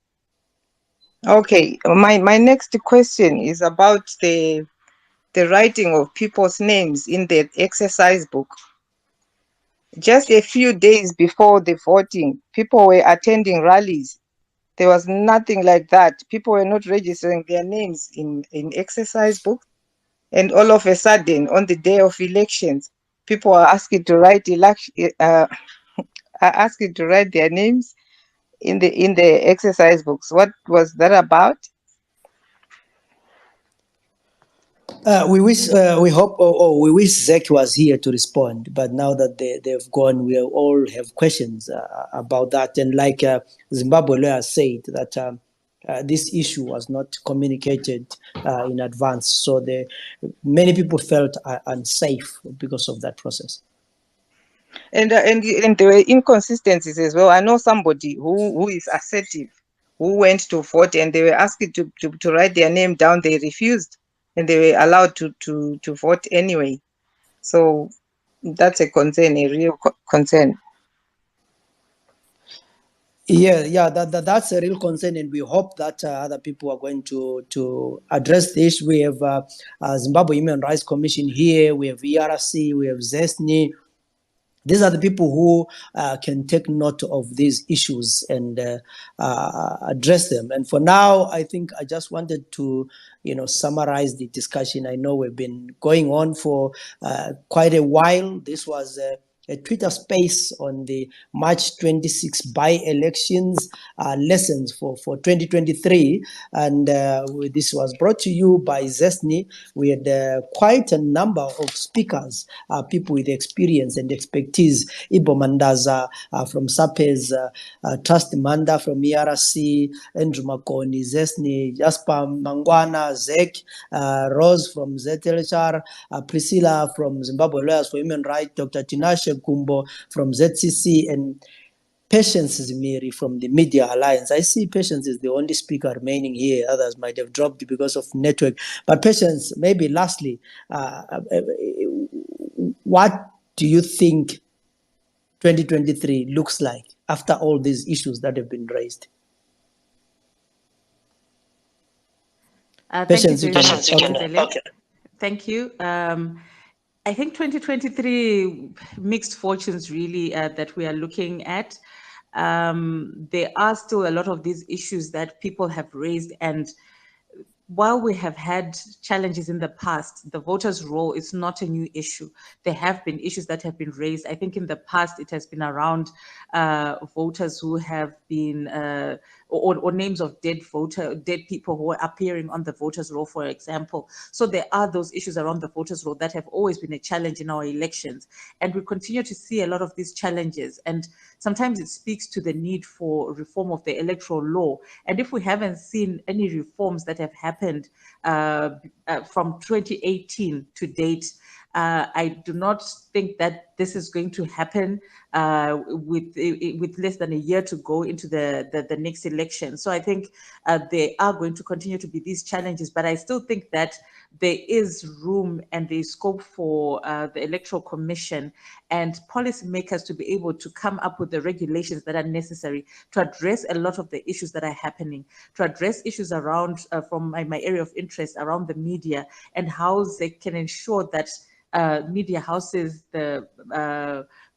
Okay, my next question is about the writing of people's names in the exercise book. Just a few days before the voting, people were attending rallies. There was nothing like that. People were not registering their names in exercise books. And all of a sudden, on the day of elections, people are asking to write asking to write their names in the exercise books. What was that about? We wish Zach was here to respond, but now that they've gone, we all have questions about that. And like Zimbabwe lawyer said, that this issue was not communicated in advance, so many people felt unsafe because of that process. And there were inconsistencies as well. I know somebody who is assertive, who went to vote, and they were asked to write their name down. They refused, and they were allowed to vote anyway. So that's a concern, a real concern. Yeah, that's a real concern, and we hope that other people are going to address this. We have Zimbabwe Human Rights Commission here, we have ERC, we have ZESNI. These are the people who can take note of these issues and address them. And for now, I think I just wanted to, summarize the discussion. I know we've been going on for quite a while. This was a Twitter space on the March 26 by-elections lessons for 2023. And this was brought to you by ZESNI. We had quite a number of speakers, people with experience and expertise. Ibo Mandaza from SAPES, Trust Manda from ERC, Andrew Makoni, ZESNI, Jasper Mangwana, Zek, Rose from ZLHR, Priscilla from Zimbabwe Lawyers for Human Rights, Dr. Tinashe Kumbo from ZCC, and Patience Zimiri from the Media Alliance. I see Patience is the only speaker remaining here. Others might have dropped because of network. But Patience, maybe lastly, what do you think 2023 looks like after all these issues that have been raised? Thank you Patience, very much, Zenzele. okay. Thank you. I think 2023 mixed fortunes really that we are looking at. There are still a lot of these issues that people have raised, and while we have had challenges in the past, the voters' roll is not a new issue. There have been issues that have been raised. I think in the past it has been around voters who have been, or names of dead people who are appearing on the voters' roll, for example. So there are those issues around the voters' roll that have always been a challenge in our elections. And we continue to see a lot of these challenges. And sometimes it speaks to the need for reform of the electoral law. And if we haven't seen any reforms that have happened from 2018 to date, I do not think that this is going to happen with less than a year to go into the next election. So I think there are going to continue to be these challenges, but I still think that there is room and there is scope for the Electoral Commission and policymakers to be able to come up with the regulations that are necessary to address a lot of the issues that are happening, to address issues around, from my area of interest, around the media and how they can ensure that media houses, the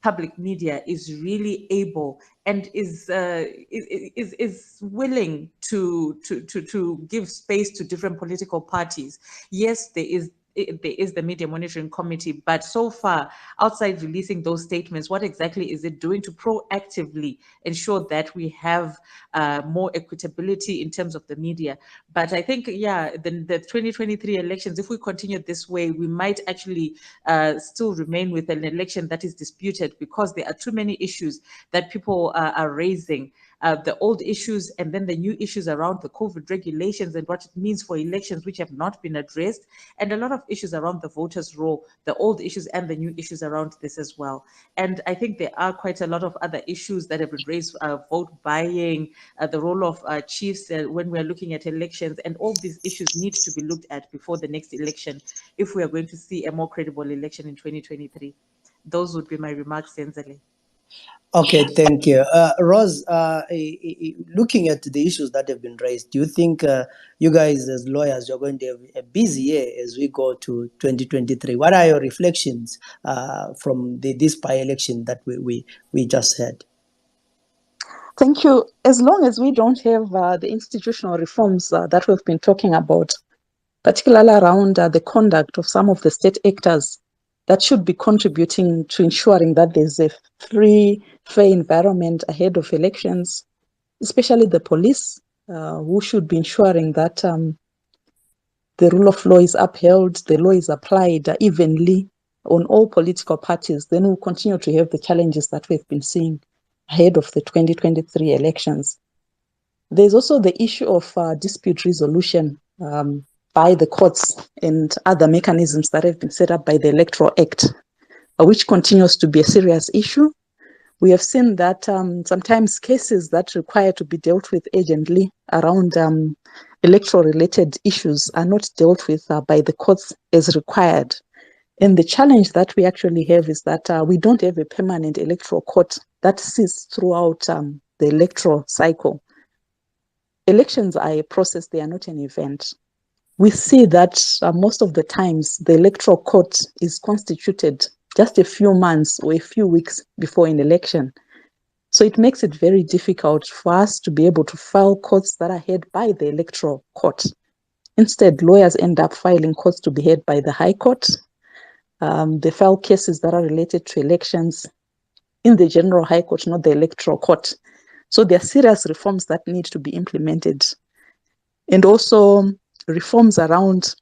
public media is really able and is willing to give space to different political parties. Yes, there is the Media Monitoring Committee, but so far, outside releasing those statements, what exactly is it doing to proactively ensure that we have more equitability in terms of the media? But I think, yeah, the 2023 elections, if we continue this way, we might actually still remain with an election that is disputed because there are too many issues that people are raising. The old issues and then the new issues around the COVID regulations and what it means for elections which have not been addressed, and a lot of issues around the voters' roll, the old issues and the new issues around this as well. And I think there are quite a lot of other issues that have been raised, vote buying, the role of chiefs when we're looking at elections, and all these issues need to be looked at before the next election if we are going to see a more credible election in 2023. Those would be my remarks, Zenzele. Okay, thank you. Rose, looking at the issues that have been raised, do you think you guys as lawyers, you're going to have a busy year as we go to 2023? What are your reflections from this by-election that we just had? Thank you. As long as we don't have the institutional reforms that we've been talking about, particularly around the conduct of some of the state actors that should be contributing to ensuring that there's a free, fair environment ahead of elections, especially the police, who should be ensuring that the rule of law is upheld, the law is applied evenly on all political parties, then we'll continue to have the challenges that we've been seeing ahead of the 2023 elections. There's also the issue of dispute resolution by the courts and other mechanisms that have been set up by the Electoral Act, which continues to be a serious issue. We have seen that sometimes cases that require to be dealt with urgently around electoral-related issues are not dealt with by the courts as required. And the challenge that we actually have is that we don't have a permanent electoral court that sits throughout the electoral cycle. Elections are a process, they are not an event. We see that most of the times the electoral court is constituted just a few months or a few weeks before an election. So it makes it very difficult for us to be able to file courts that are heard by the electoral court. Instead, lawyers end up filing courts to be heard by the High Court. They file cases that are related to elections in the General High Court, not the Electoral Court. So there are serious reforms that need to be implemented. And also reforms around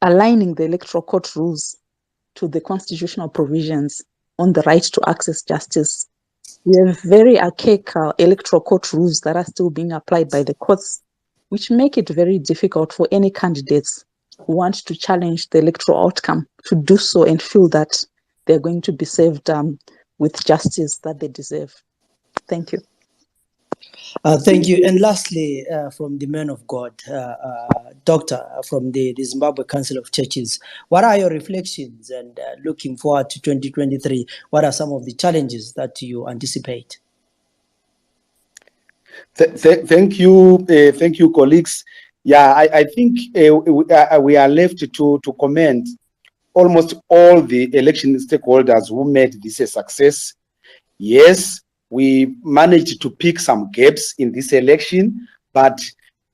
aligning the Electoral Court rules to the constitutional provisions on the right to access justice. We have very archaic Electoral Court rules that are still being applied by the courts, which make it very difficult for any candidates who want to challenge the electoral outcome to do so and feel that they're going to be served with justice that they deserve. Thank you. Thank you. And lastly, from the man of God, Doctor, from the Zimbabwe Council of Churches, what are your reflections and looking forward to 2023? What are some of the challenges that you anticipate? Thank you, colleagues. Yeah, I think we are left to commend almost all the election stakeholders who made this a success. Yes, we managed to pick some gaps in this election, but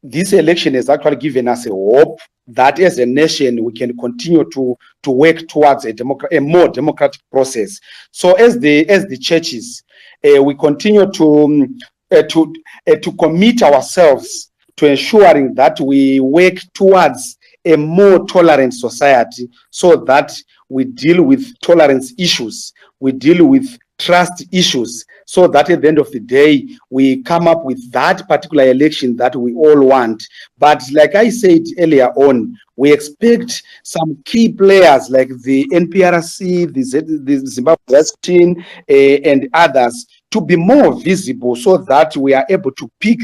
this election has actually given us a hope that as a nation we can continue to work towards a more democratic process. So as the churches, we continue to commit ourselves to ensuring that we work towards a more tolerant society, so that we deal with tolerance issues, we deal with trust issues, so that at the end of the day we come up with that particular election that we all want. But like I said earlier on, we expect some key players like the NPRC, the Zimbabwe Team, and others to be more visible, so that we are able to pick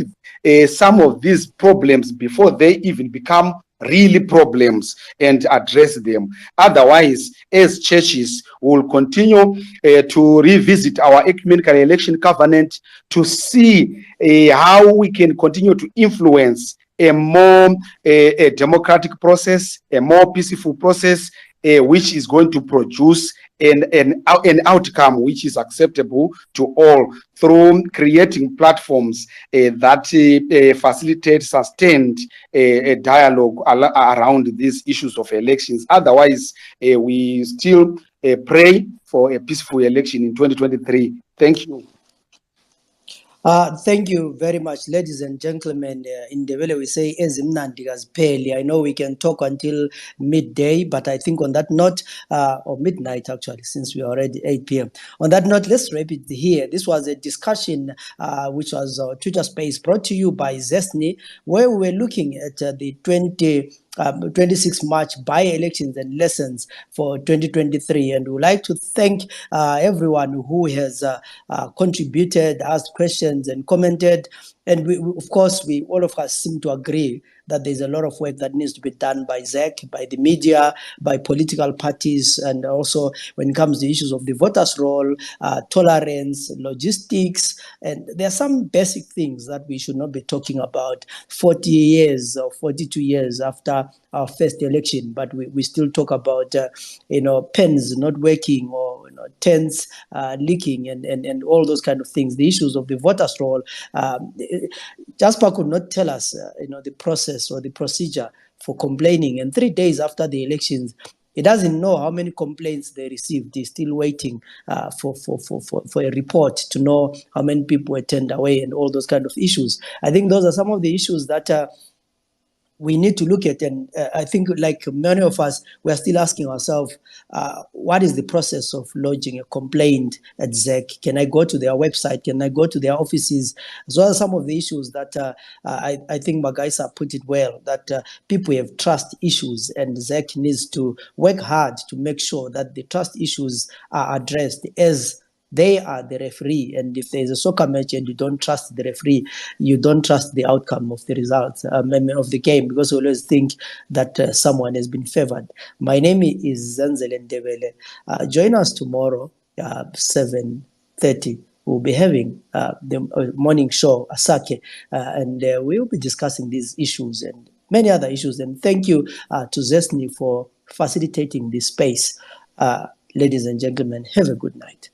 some of these problems before they even become really problems and address them. Otherwise, as churches, we will continue to revisit our ecumenical election covenant to see how we can continue to influence a more a democratic process, a more peaceful process, which is going to produce an outcome which is acceptable to all, through creating platforms that facilitate sustained dialogue around these issues of elections. Otherwise, we still pray for a peaceful election in 2023. Thank you. Thank you very much, ladies and gentlemen. In the way we say, ezimnandi kazipheli. I know we can talk until midday, but I think on that note, or midnight actually, since we are already 8 p.m. On that note, let's wrap it here. This was a discussion which was Twitter Space brought to you by Zesni, where we were looking at the 26 March by-elections and lessons for 2023. And we'd like to thank everyone who has contributed, asked questions and commented. And we, of course, all of us seem to agree that there's a lot of work that needs to be done by ZEC, by the media, by political parties, and also when it comes to issues of the voters' roll, tolerance, logistics. And there are some basic things that we should not be talking about 40 years or 42 years after our first election, but we still talk about, pens not working, or tents leaking, and all those kind of things. The issues of the voters' roll. Jasper could not tell us, the process or the procedure for complaining. And 3 days after the elections, he doesn't know how many complaints they received. He's still waiting for a report to know how many people were turned away and all those kind of issues. I think those are some of the issues that we need to look at. And I think, like many of us, we are still asking ourselves, what is the process of lodging a complaint at ZEC? Can I go to their website? Can I go to their offices? So are some of the issues that I think Magaisa put it well, that people have trust issues, and ZEC needs to work hard to make sure that the trust issues are addressed, as they are the referee. And if there's a soccer match and you don't trust the referee, you don't trust the outcome of the results of the game, because you always think that someone has been favored. My name is Zenzele Ndebele. Join us tomorrow, 7:30. We'll be having the morning show, Asake, and we'll be discussing these issues and many other issues. And thank you to Zesni for facilitating this space. Ladies and gentlemen, have a good night.